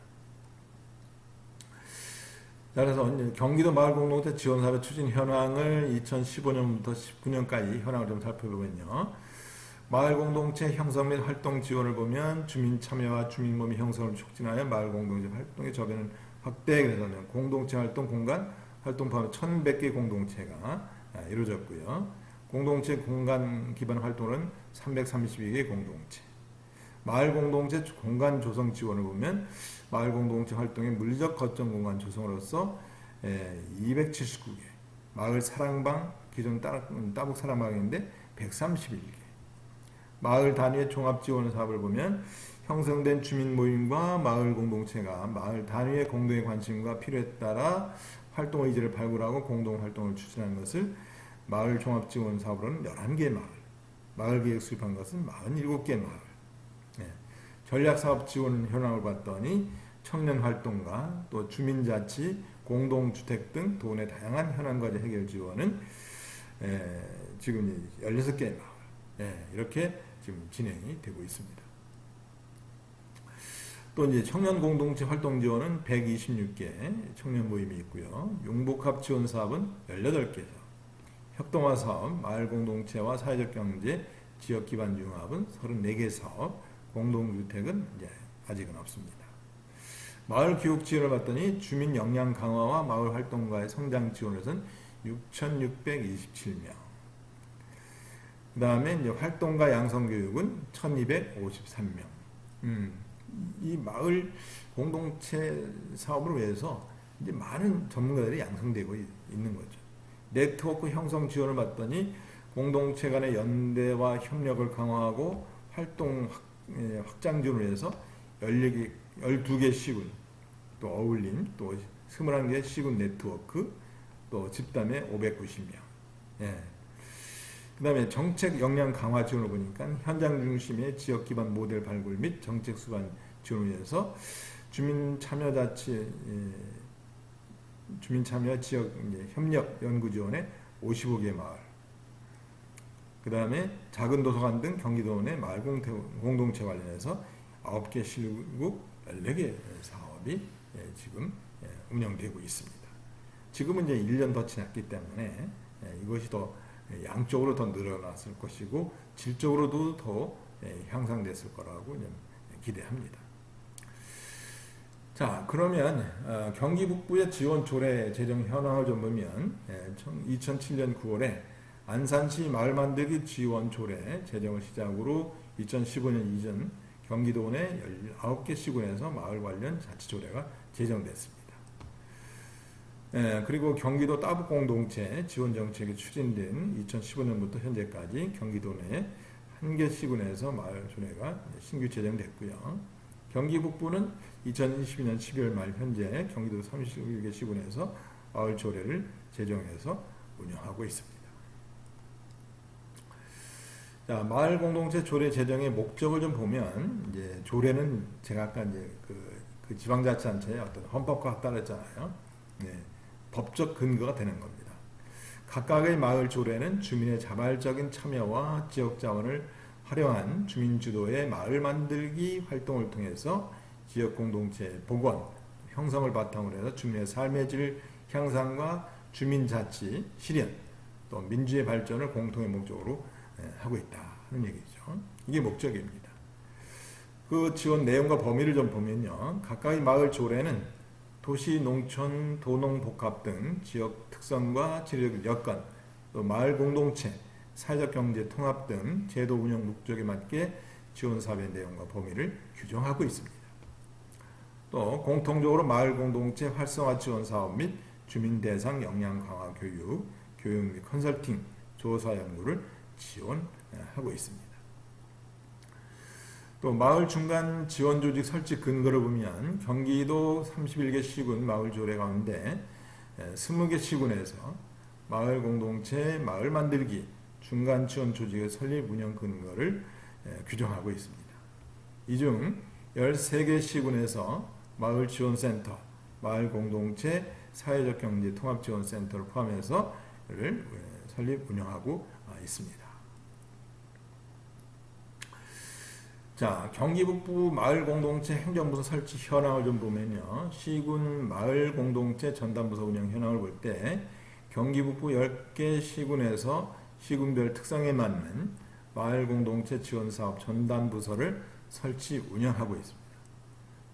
그래서 경기도 마을공동체 지원사업 추진 현황을 2015년부터 19년까지 현황을 좀 살펴보면요. 마을공동체 형성 및 활동 지원을 보면 주민 참여와 주민 모임 형성을 촉진하여 마을공동체 활동의 저변을 확대, 그래서 공동체 활동 공간 활동 포함 1,100개 공동체가 이루어졌고요. 공동체 공간 기반 활동은 332개 공동체. 마을 공동체 공간 조성 지원을 보면 마을 공동체 활동의 물리적 거점 공간 조성으로서 279개, 마을 사랑방, 기존 따북 사랑방인데 131개, 마을 단위의 종합 지원 사업을 보면 형성된 주민 모임과 마을 공동체가 마을 단위의 공동의 관심과 필요에 따라 활동 의지를 발굴하고 공동 활동을 추진하는 것을 마을 종합 지원 사업으로는 11개 마을, 마을 계획 수립한 것은 47개 마을. 전략사업 지원 현황을 봤더니 청년 활동가, 또 주민자치, 공동주택 등 도내 다양한 현안과제 해결 지원은 지금 16개 마을, 이렇게 지금 진행이 되고 있습니다. 또 이제 청년 공동체 활동 지원은 126개 청년 모임이 있고요. 융복합 지원 사업은 18개 사업, 협동화 사업, 마을 공동체와 사회적 경제, 지역 기반 융합은 34개 사업, 공동주택은 이제 아직은 없습니다. 마을 교육 지원을 봤더니 주민 역량 강화와 마을 활동가의 성장 지원에서는 6,627명. 그 다음에 이제 활동가 양성 교육은 1,253명. 이 마을 공동체 사업을 위해서 이제 많은 전문가들이 양성되고 있는 거죠. 네트워크 형성 지원을 봤더니 공동체 간의 연대와 협력을 강화하고 활동 확장 지원을 위해서 12개 시군, 또 어울림, 또 21개 시군 네트워크, 또 집단의 590명. 그 다음에 정책 역량 강화 지원을 보니까 현장 중심의 지역 기반 모델 발굴 및 정책 수반 지원을 위해서 주민 참여 지역 협력 연구 지원에 55개 마을, 그 다음에 작은 도서관 등 경기도 내 마을 공동체 관련해서 9개 실국 14개 사업이 지금 운영되고 있습니다. 지금은 이제 1년 더 지났기 때문에 이것이 더 양쪽으로 더 늘어났을 것이고 질적으로도 더 향상됐을 거라고 기대합니다. 자, 그러면 경기 북부의 지원 조례 제정 현황을 좀 보면 2007년 9월에 안산시 마을 만들기 지원 조례 제정을 시작으로 2015년 이전 경기도 내 19개 시군에서 마을 관련 자치조례가 제정됐습니다. 그리고 경기도 따북 공동체 지원 정책이 추진된 2015년부터 현재까지 경기도 내 1개 시군에서 마을 조례가 신규 제정됐고요. 경기 북부는 2022년 12월 말 현재 경기도 31개 시군에서 마을 조례를 제정해서 운영하고 있습니다. 자, 마을 공동체 조례 제정의 목적을 좀 보면 이제 조례는 제가 아까 이제 그 지방자치단체의 어떤 헌법과 같다랬잖아요. 법적 근거가 되는 겁니다. 각각의 마을 조례는 주민의 자발적인 참여와 지역 자원을 활용한 주민 주도의 마을 만들기 활동을 통해서 지역 공동체 복원, 형성을 바탕으로 해서 주민의 삶의 질 향상과 주민 자치 실현, 또 민주의 발전을 공통의 목적으로 하고 있다 하는 얘기죠. 이게 목적입니다. 그 지원 내용과 범위를 좀 보면요. 각각의 마을 조례는 도시, 농촌, 도농, 복합 등 지역 특성과 지리적 여건, 또 마을 공동체, 사회적 경제 통합 등 제도 운영 목적에 맞게 지원 사업의 내용과 범위를 규정하고 있습니다. 또 공통적으로 마을 공동체 활성화 지원 사업 및 주민 대상 역량 강화 교육, 교육 및 컨설팅, 조사 연구를 지원하고 있습니다. 또 마을 중간 지원 조직 설치 근거를 보면 경기도 31개 시군 마을 조례 가운데 20개 시군에서 마을 공동체, 마을 만들기, 중간 지원 조직의 설립 운영 근거를 규정하고 있습니다. 이 중 13개 시군에서 마을 지원센터, 마을 공동체, 사회적 경제 통합 지원센터를 포함해서 설립 운영하고 있습니다. 자, 경기 북부 마을 공동체 행정부서 설치 현황을 좀 보면요. 시군 마을 공동체 전담부서 운영 현황을 볼 때 경기 북부 10개 시군에서 시군별 특성에 맞는 마을 공동체 지원 사업 전담부서를 설치 운영하고 있습니다.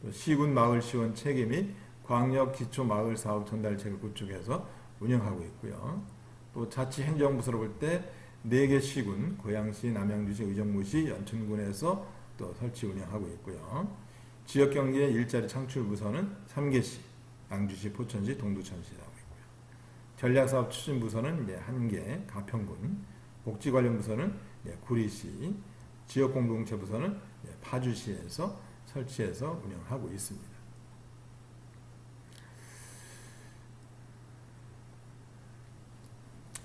또 시군 마을 시원 체계 및 광역 기초 마을 사업 전달책을 구축해서 운영하고 있고요. 또 자치 행정부서를 볼 때 4개 시군, 고양시, 남양주시, 의정부시, 연천군에서 또 설치 운영하고 있고요. 지역경제 일자리 창출부서는 3개시, 양주시, 포천시, 동두천시에 하고 있고요. 전략사업 추진부서는 1개, 가평군, 복지관련부서는 구리시, 지역공동체부서는 파주시에서 설치해서 운영하고 있습니다.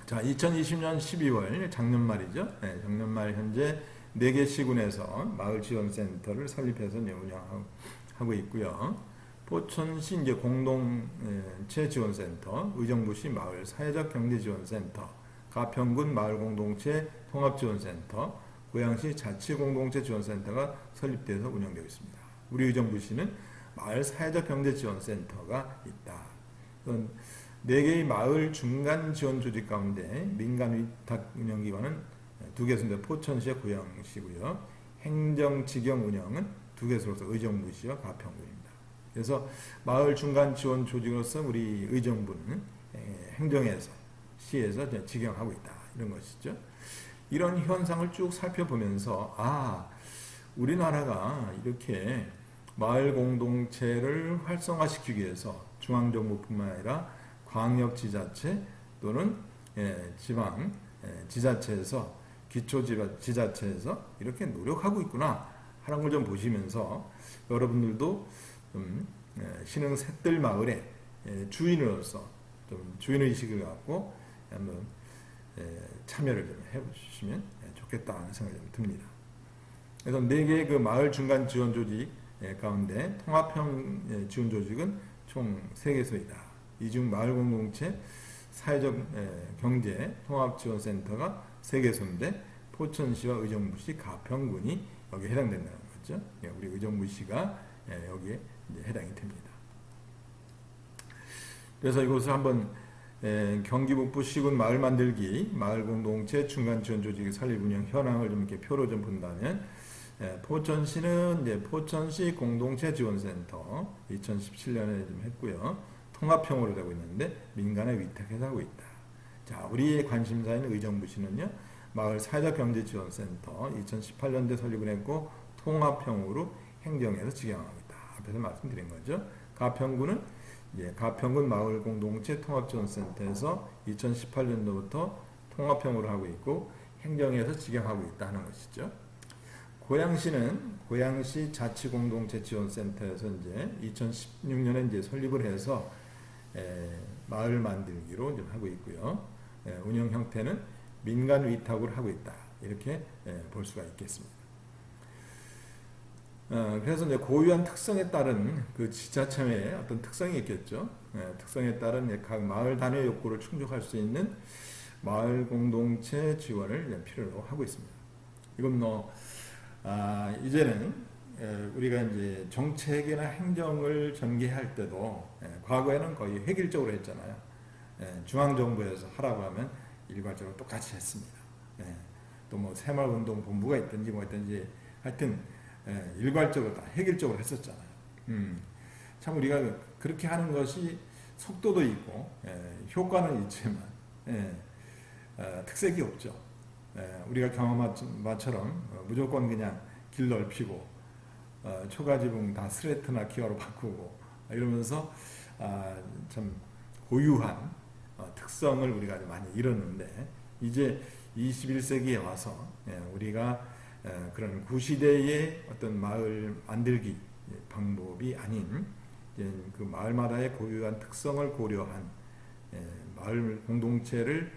자, 2020년 12월 작년 말이죠. 작년 말 현재 4개 시군에서 마을지원센터를 설립해서 운영하고 있고요. 포천시 공동체 지원센터, 의정부시 마을 사회적 경제지원센터, 가평군 마을공동체 통합지원센터, 고양시 자치공동체 지원센터가 설립돼서 운영되고 있습니다. 우리 의정부시는 마을 사회적 경제지원센터가 있다. 4개의 마을 중간 지원 조직 가운데 민간 위탁 운영기관은 2개소인데 포천시와 고양시고요. 행정직영 운영은 2개소로서 의정부시와 가평군입니다. 그래서 마을 중간 지원 조직으로서 우리 의정부는 행정에서 시에서 직영하고 있다. 이런 것이죠. 이런 현상을 쭉 살펴보면서 우리나라가 이렇게 마을 공동체를 활성화시키기 위해서 중앙정부뿐만 아니라 광역지자체 또는 지방 지자체에서 기초지자체에서 이렇게 노력하고 있구나 하는 걸 좀 보시면서 여러분들도 좀 신흥 셋들 마을의 주인으로서 좀 주인의식을 갖고 한번 참여를 좀 해보시면 좋겠다는 생각이 좀 듭니다. 그래서 4개의 그 마을 중간 지원 조직 가운데 통합형 지원 조직은 총 3개소이다. 이 중 마을 공동체 사회적 경제 통합지원센터가 3개소인데 포천시와 의정부시, 가평군이 여기에 해당된다는 거죠. 우리 의정부시가 여기에 해당이 됩니다. 그래서 이곳을 한번 경기 북부 시군 마을 만들기, 마을 공동체 중간 지원 조직의 설립 운영 현황을 좀 이렇게 표로 좀 본다면 포천시는 포천시 공동체 지원센터 2017년에 좀 했고요. 통합형으로 되고 있는데 민간에 위탁해서 하고 있다. 자, 우리의 관심사인 의정부시는요. 마을 사회적 경제 지원센터 2018년도에 설립을 했고 통합형으로 행정에서 직영하고 있다. 앞에서 말씀드린 거죠. 가평군은 가평군 마을 공동체 통합지원센터에서 2018년도부터 통합형으로 하고 있고 행정에서 직영하고 있다는 것이죠. 고양시는 고양시 자치공동체 지원센터에서 이제 2016년에 이제 설립을 해서 마을 만들기로 좀 하고 있고요. 운영 형태는 민간 위탁으로 하고 있다. 이렇게 볼 수가 있겠습니다. 그래서 이제 고유한 특성에 따른 그 지자체의 어떤 특성이 있겠죠. 특성에 따른 각 마을 단위 욕구를 충족할 수 있는 마을 공동체 지원을 필요로 하고 있습니다. 이건 이제는 우리가 이제 정책이나 행정을 전개할 때도 과거에는 거의 획일적으로 했잖아요. 중앙정부에서 하라고 하면 일괄적으로 똑같이 했습니다. 또 뭐 새마을운동본부가 있든지 뭐 있든지 하여튼 일괄적으로 다 획일적으로 했었잖아요. 참 우리가 그렇게 하는 것이 속도도 있고 효과는 있지만 특색이 없죠. 우리가 경험한 바처럼 무조건 그냥 길 넓히고 초가지붕 다 스레트나 기와로 바꾸고 이러면서 참 고유한 특성을 우리가 많이 잃었는데, 이제 21세기에 와서 우리가 그런 구시대의 어떤 마을 만들기 방법이 아닌 그 마을마다의 고유한 특성을 고려한 마을 공동체를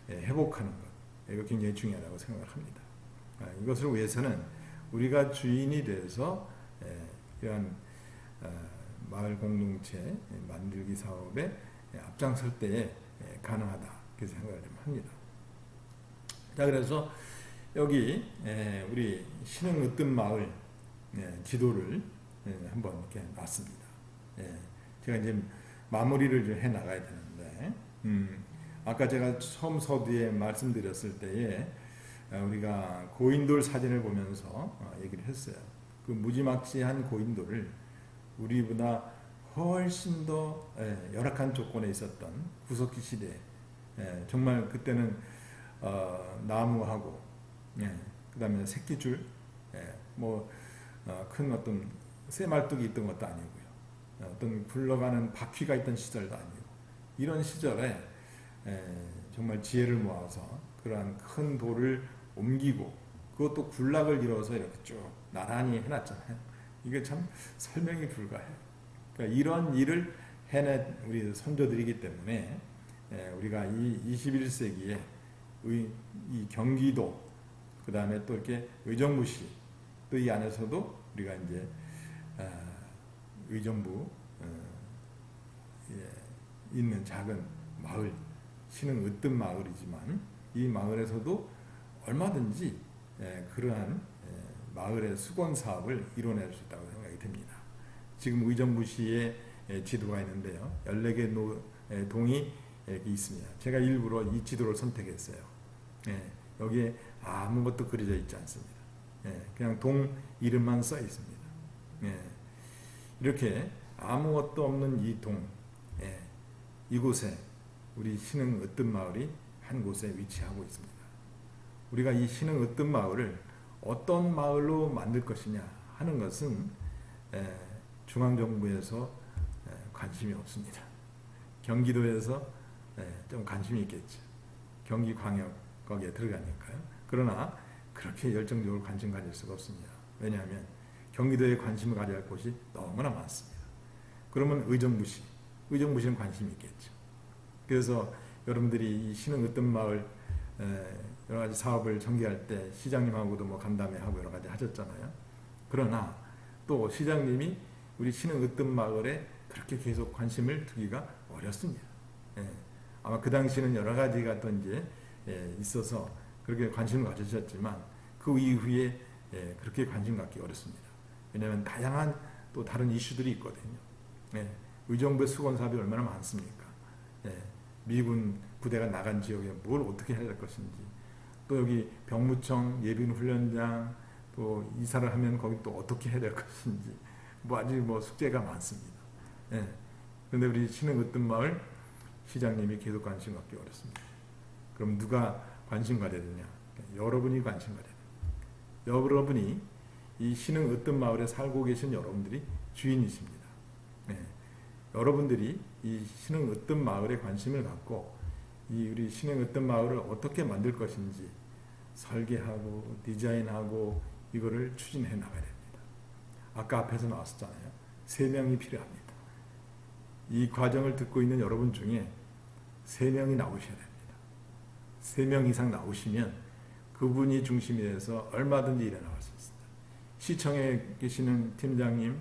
회복하는 것, 이거 굉장히 중요하다고 생각을 합니다. 이것을 위해서는 우리가 주인이 돼서 이러한 마을 공동체 만들기 사업에 앞장설 때에 가능하다, 그렇게 생각을 좀 합니다. 자, 그래서 여기 우리 신흥 으뜸 마을 지도를 한번 이렇게 놨습니다. 제가 이제 마무리를 좀 해 나가야 되는데, 아까 제가 처음 서두에 말씀드렸을 때에 우리가 고인돌 사진을 보면서 얘기를 했어요. 그 무지막지한 고인돌을 우리보다 훨씬 더 열악한 조건에 있었던 구석기 시대, 정말 그때는 나무하고 그 다음에 새끼줄, 큰 어떤 쇠말뚝이 있던 것도 아니고요, 어떤 굴러가는 바퀴가 있던 시절도 아니고, 이런 시절에 정말 지혜를 모아서 그러한 큰 돌을 옮기고 그것도 군락을 이뤄서 이렇게 쭉 나란히 해놨잖아요. 이게 참 설명이 불가해요. 그러니까 이런 일을 해낸 우리 선조들이기 때문에 우리가 이 21세기에 이 경기도, 그 다음에 또 이렇게 의정부시, 또 이 안에서도 우리가 이제 의정부 있는 작은 마을, 신흥 으뜸 마을이지만 이 마을에서도 얼마든지 그러한 마을의 수건 사업을 이뤄낼 수 있다고 생각이 듭니다. 지금 의정부시에 지도가 있는데요, 14개 동이 이렇게 있습니다. 제가 일부러 이 지도를 선택했어요. 여기에 아무것도 그려져 있지 않습니다. 그냥 동 이름만 써 있습니다. 이렇게 아무것도 없는 이 동, 이곳에 우리 신흥 으뜸 마을이 한 곳에 위치하고 있습니다. 우리가 이 신흥 으뜸 마을을 어떤 마을로 만들 것이냐 하는 것은 중앙정부에서 관심이 없습니다. 경기도에서 좀 관심이 있겠죠. 경기광역 거기에 들어가니까요. 그러나 그렇게 열정적으로 관심 가질 수가 없습니다. 왜냐하면 경기도에 관심을 가져야 할 곳이 너무나 많습니다. 그러면 의정부시는 관심이 있겠죠. 그래서 여러분들이 이 신흥 으뜸 마을 여러 가지 사업을 전개할 때 시장님하고도 뭐 간담회하고 여러 가지 하셨잖아요. 그러나 또 시장님이 우리 신흥 으뜸 마을에 그렇게 계속 관심을 두기가 어렵습니다. 아마 그 당시에는 여러 가지가 또 이제 있어서 그렇게 관심을 가지셨지만 그 이후에 그렇게 관심 갖기 어렵습니다. 왜냐하면 다양한 또 다른 이슈들이 있거든요. 의정부의 수건 사업이 얼마나 많습니까? 미군 부대가 나간 지역에 뭘 어떻게 해야 될 것인지, 또 여기 병무청, 예비훈련장, 또 이사를 하면 거기 또 어떻게 해야 될 것인지, 아직 숙제가 많습니다. 그런데 우리 신흥 으뜸 마을 시장님이 계속 관심 갖기 어렵습니다. 그럼 누가 관심 가져야 되냐? 여러분이 관심 가져야 됩니다. 여러분이 이 신흥 으뜸 마을에 살고 계신 여러분들이 주인이십니다. 여러분들이 이 신흥 으뜸 마을에 관심을 갖고 이 우리 신흥 으뜸 마을을 어떻게 만들 것인지 설계하고 디자인하고 이거를 추진해 나가야 됩니다. 아까 앞에서 나왔었잖아요. 3명이 필요합니다. 이 과정을 듣고 있는 여러분 중에 3명이 나오셔야 됩니다. 3명 이상 나오시면 그분이 중심이 돼서 얼마든지 일해 나갈 수 있습니다. 시청에 계시는 팀장님,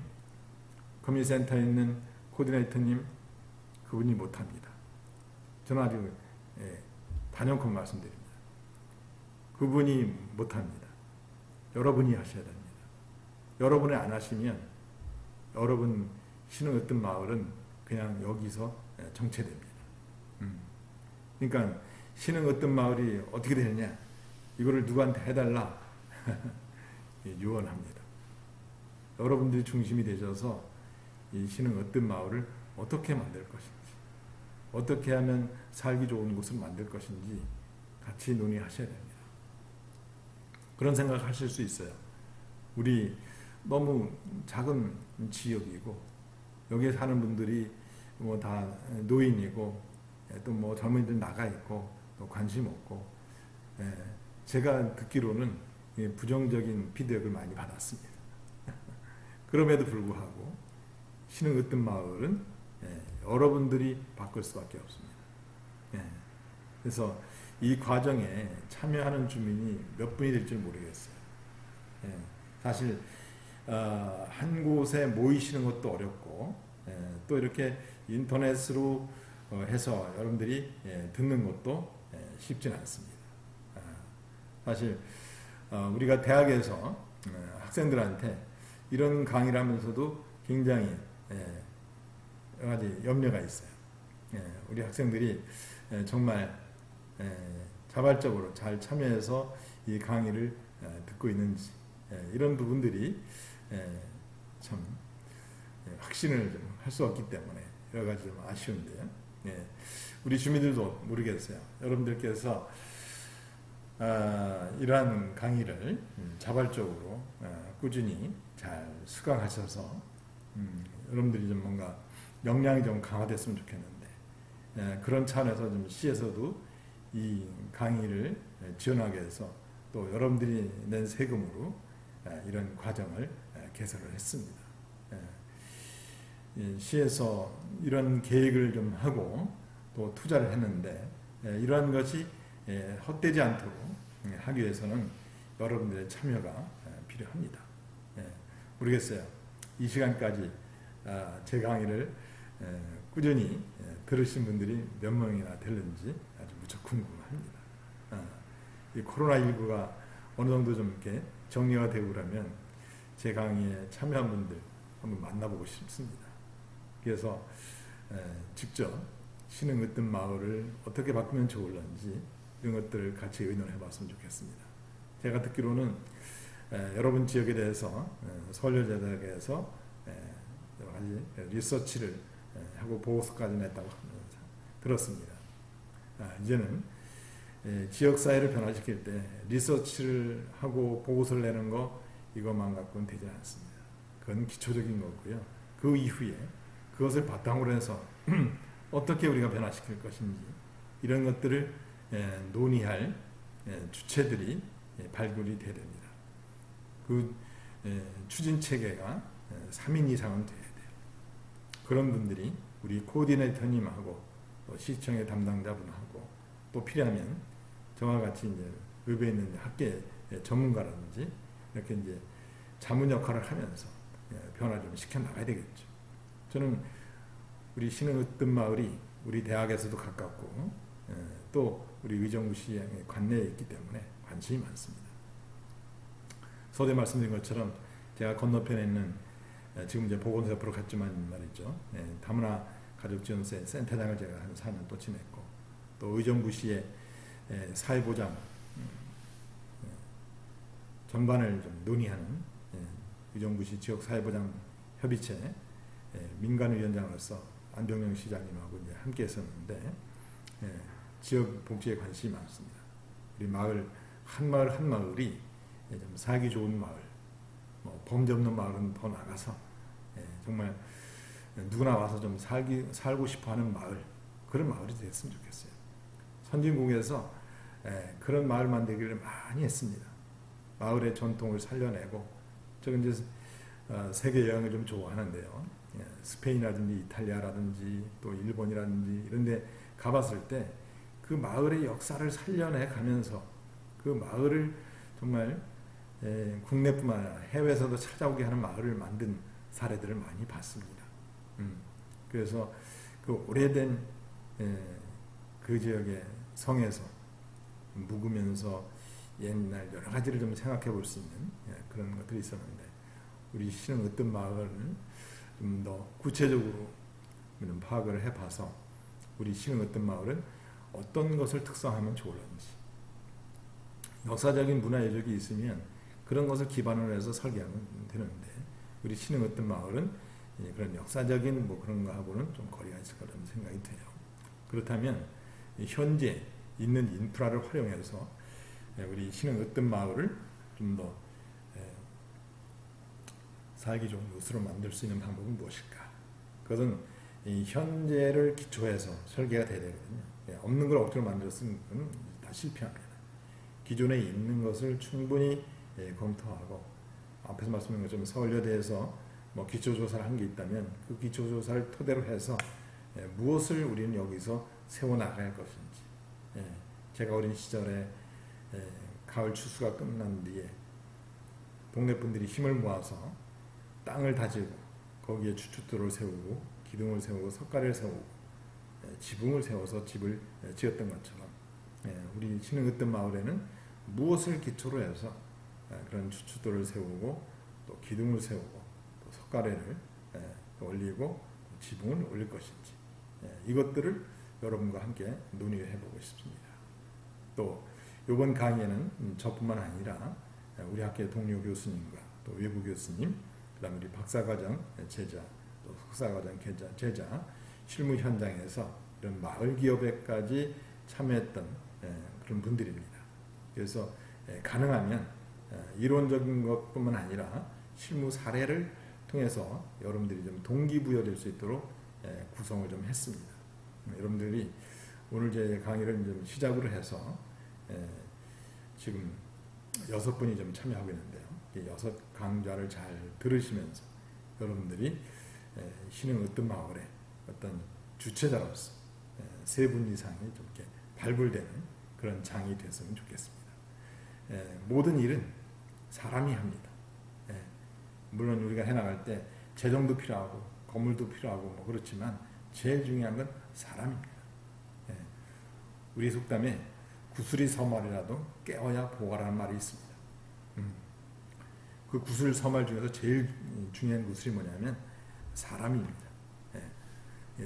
커뮤니센터에 있는 코디네이터님, 그분이 못합니다. 저는 아주 단연컨 말씀드립니다. 그분이 못합니다. 여러분이 하셔야 됩니다. 여러분이 안 하시면 여러분 신흥 으뜸 마을은 그냥 여기서 정체됩니다. 그러니까 신흥 으뜸 마을이 어떻게 되느냐, 이거를 누구한테 해달라 유언합니다. 여러분들이 중심이 되셔서 이 신흥 으뜸 마을을 어떻게 만들 것인지, 어떻게 하면 살기 좋은 곳을 만들 것인지 같이 논의하셔야 됩니다. 그런 생각을 하실 수 있어요. 우리 너무 작은 지역이고 여기에 사는 분들이 뭐 다 노인이고 또 뭐 젊은이들 나가 있고 또 관심 없고, 제가 듣기로는 부정적인 피드백을 많이 받았습니다. 그럼에도 불구하고 신흥으뜸마을은 여러분들이 바꿀 수밖에 없습니다. 그래서 이 과정에 참여하는 주민이 몇 분이 될지 모르겠어요. 사실 한 곳에 모이시는 것도 어렵고, 또 이렇게 인터넷으로 해서 여러분들이 듣는 것도 쉽지는 않습니다. 사실 우리가 대학에서 학생들한테 이런 강의를 하면서도 굉장히 여러 가지 염려가 있어요. 우리 학생들이 정말 자발적으로 잘 참여해서 이 강의를 듣고 있는지, 이런 부분들이 참 확신을 좀 할 수 없기 때문에 여러 가지 좀 아쉬운데요. 우리 주민들도 모르겠어요. 여러분들께서 이러한 강의를 자발적으로 꾸준히 잘 수강하셔서 여러분들이 좀 뭔가 역량이 좀 강화됐으면 좋겠는데, 그런 차원에서 좀 시에서도 이 강의를 지원하게 해서 또 여러분들이 낸 세금으로 이런 과정을 개설을 했습니다. 시에서 이런 계획을 좀 하고 또 투자를 했는데, 이러한 것이 헛되지 않도록 하기 위해서는 여러분들의 참여가 필요합니다. 모르겠어요. 이 시간까지 제 강의를 꾸준히 들으신 분들이 몇 명이나 될는지 아주 무척 궁금합니다. 이 코로나19가 어느 정도 좀 이렇게 정리가 되고 그러면 제 강의에 참여한 분들 한번 만나보고 싶습니다. 그래서 직접 신흥으뜸마을을 어떻게 바꾸면 좋을런지 이런 것들을 같이 의논해 봤으면 좋겠습니다. 제가 듣기로는 여러분 지역에 대해서 서울여자대학에서 여러 가지 리서치를 하고 보고서까지 냈다고 들었습니다. 이제는 지역사회를 변화시킬 때 리서치를 하고 보고서를 내는 거, 이것만 갖고는 되지 않습니다. 그건 기초적인 거고요. 그 이후에 그것을 바탕으로 해서 어떻게 우리가 변화시킬 것인지, 이런 것들을 논의할 주체들이 발굴이 돼야 됩니다. 그 추진체계가 3인 이상은 돼야 돼요. 그런 분들이 우리 코디네이터님하고 또 시청의 담당자분하고 또 필요하면 저와 같이 이제 의회에 있는 학계 전문가라든지 이렇게 이제 자문 역할을 하면서 변화 좀 시켜 나가야 되겠죠. 저는 우리 신흥으뜸마을이 우리 대학에서도 가깝고 또 우리 의정부시의 관내에 있기 때문에 관심이 많습니다. 서두에 말씀드린 것처럼 제가 건너편에 있는 지금 이제 보건소 옆으로 갔지만 말이죠. 다문화 가족지원센 센터장을 제가 한 4년 또 지냈고, 또 의정부시의 사회보장 전반을 좀 논의하는 의정부시 지역사회보장 협의체 민간위원장으로서 안병영 시장님하고 이제 함께 했었는데, 지역 복지에 관심이 많습니다. 우리 마을 한 마을이 좀 살기 좋은 마을, 뭐 범죄 없는 마을은 더 나가서 정말 누구나 와서 좀 살고 싶어하는 마을, 그런 마을이 됐으면 좋겠어요. 선진국에서 그런 마을 만들기를 많이 했습니다. 마을의 전통을 살려내고, 저는 이제 세계 여행을 좀 좋아하는데요. 스페인이라든지 이탈리아라든지 또 일본이라든지 이런 데 가봤을 때 그 마을의 역사를 살려내 가면서 그 마을을 정말 국내뿐만 아니라 해외에서도 찾아오게 하는 마을을 만든 사례들을 많이 봤습니다. 그래서 그 오래된 그 지역의 성에서 묵으면서 옛날 여러 가지를 좀 생각해 볼 수 있는 그런 것들이 있었는데, 우리 신흥으뜸마을을 좀 더 구체적으로 파악을 해봐서 우리 신흥으뜸마을은 어떤 것을 특성하면 좋을런지, 역사적인 문화 예적이 있으면 그런 것을 기반으로 해서 설계하면 되는데, 우리 신흥으뜸마을은 그런 역사적인 뭐 그런 거하고는 좀 거리가 있을 거라는 생각이 돼요. 그렇다면 현재 있는 인프라를 활용해서 우리 신흥 으뜸마을을 좀 더 살기 좋은 곳으로 만들 수 있는 방법은 무엇일까? 그것은 이 현재를 기초해서 설계가 돼야 되거든요. 없는 걸 억지로 만들었으면 다 실패합니다. 기존에 있는 것을 충분히 검토하고, 앞에서 말씀드린 것처럼 서울여대에서 뭐 기초조사를 한 게 있다면 그 기초조사를 토대로 해서 무엇을 우리는 여기서 세워나갈 것인지, 제가 어린 시절에 가을 추수가 끝난 뒤에 동네 분들이 힘을 모아서 땅을 다지고 거기에 주춧돌을 세우고 기둥을 세우고 석가래를 세우고 지붕을 세워서 집을 지었던 것처럼, 우리 신흥 으뜸마을에는 무엇을 기초로 해서 그런 주춧돌을 세우고 또 기둥을 세우고 또 석가래를 올리고 지붕을 올릴 것인지, 이것들을 여러분과 함께 논의해 보고 싶습니다. 또 이번 강의에는 저뿐만 아니라 우리 학교의 동료 교수님과 또 외부 교수님, 그 다음에 우리 박사과정 제자, 또 석사과정 제자, 실무 현장에서 이런 마을 기업에까지 참여했던 그런 분들입니다. 그래서 가능하면 이론적인 것뿐만 아니라 실무 사례를 통해서 여러분들이 좀 동기부여될 수 있도록 구성을 좀 했습니다. 여러분들이 오늘 제 강의를 좀 시작으로 해서 지금 6분이 좀 참여하고 있는데요. 6 강좌를 잘 들으시면서 여러분들이 신흥 으뜸마을의 어떤 주체자로서 3분 이상이 좀 이렇게 발굴되는 그런 장이 됐으면 좋겠습니다. 모든 일은 사람이 합니다. 물론 우리가 해나갈 때 재정도 필요하고 건물도 필요하고 뭐 그렇지만 제일 중요한 건 사람입니다. 우리 속담에 구슬이 서말이라도 깨어야 보가라는 말이 있습니다. 그 구슬 서말 중에서 제일 중요한 구슬이 뭐냐면 사람입니다.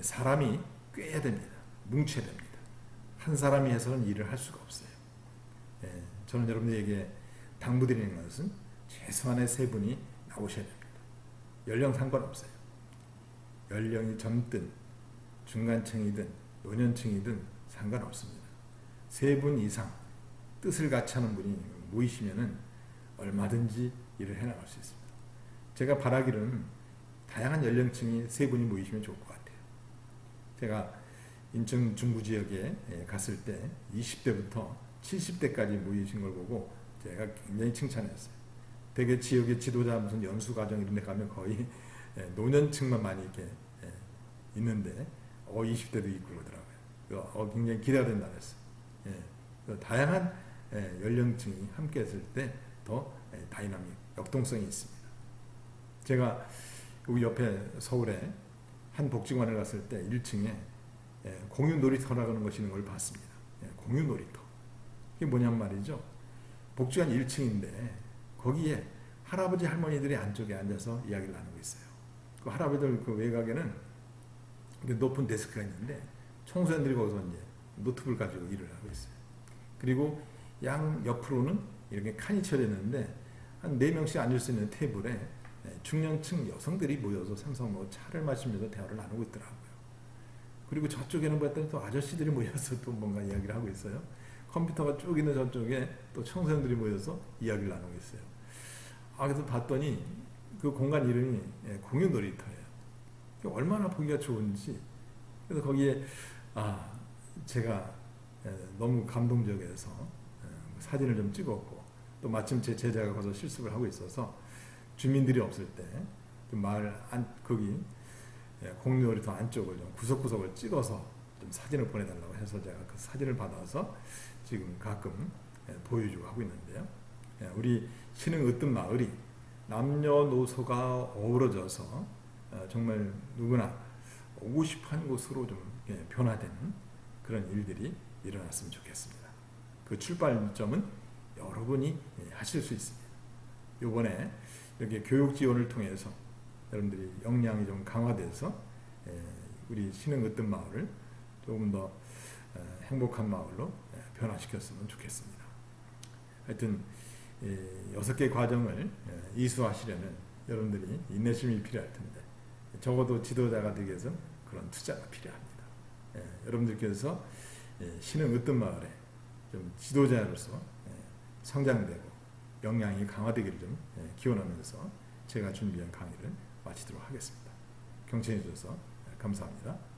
사람이 꿰야 됩니다. 뭉쳐야 됩니다. 한 사람이 해서는 일을 할 수가 없어요. 저는 여러분들에게 당부드리는 것은 최소한의 3분이 나오셔야 됩니다. 연령 상관없어요. 연령이 젊든 중간층이든 노년층이든 상관없습니다. 3분 이상 뜻을 같이 하는 분이 모이시면은 얼마든지 일을 해나갈 수 있습니다. 제가 바라기로는 다양한 연령층이 3분이 모이시면 좋을 것 같아요. 제가 인천 중부지역에 갔을 때 20대부터 70대까지 모이신 걸 보고 제가 굉장히 칭찬했어요. 되게 지역의 지도자 무슨 연수과정 이런 데 가면 거의 노년층만 많이 이렇게 있는데 20대도 있고 그러더라고요. 굉장히 기대가 된다 그랬어요. 다양한 연령층이 함께 했을 때 더 다이나믹, 역동성이 있습니다. 제가 여기 옆에 서울에 한 복지관을 갔을 때 1층에 공유 놀이터라고 하는 것이 있는 걸 봤습니다. 공유 놀이터. 이게 뭐냔 말이죠. 복지관 1층인데 거기에 할아버지 할머니들이 안쪽에 앉아서 이야기를 나누고 있어요. 그 할아버지들 그 외곽에는 높은 데스크가 있는데 청소년들이 거기서 이제 노트북을 가지고 일을 하고 있어요. 그리고 양 옆으로는 이렇게 칸이 쳐졌는데 한 4명씩 앉을 수 있는 테이블에 중년층 여성들이 모여서 삼성 차를 마시면서 대화를 나누고 있더라고요. 그리고 저쪽에는 봤더니 또 아저씨들이 모여서 또 뭔가 이야기를 하고 있어요. 컴퓨터가 쭉 있는 저쪽에 또 청소년들이 모여서 이야기를 나누고 있어요. 그래서 봤더니 그 공간 이름이 공유 놀이터예요. 얼마나 보기가 좋은지. 그래서 거기에 제가 너무 감동적이어서 사진을 좀 찍었고, 또 마침 제 제자가 가서 실습을 하고 있어서 주민들이 없을 때 마을 거기 공유 놀이터 안쪽을 좀 구석구석을 찍어서 좀 사진을 보내달라고 해서 제가 그 사진을 받아서 지금 가끔 보여주고 하고 있는데요. 우리 신흥 으뜸마을이 남녀노소가 어우러져서 정말 누구나 오고 싶어하는 곳으로 좀 변화되는 그런 일들이 일어났으면 좋겠습니다. 그 출발점은 여러분이 하실 수 있습니다. 이번에 이렇게 교육 지원을 통해서 여러분들이 역량이 좀 강화돼서 우리 신흥 으뜸마을을 조금 더 행복한 마을로 변화시켰으면 좋겠습니다. 하여튼 6개 과정을 이수하시려면 여러분들이 인내심이 필요할 텐데 적어도 지도자가 되기 위해서 그런 투자가 필요합니다. 여러분들께서 신흥 으뜸마을에 좀 지도자로서 성장되고 역량이 강화되기를 좀 기원하면서 제가 준비한 강의를 마치도록 하겠습니다. 경청해 주셔서 감사합니다.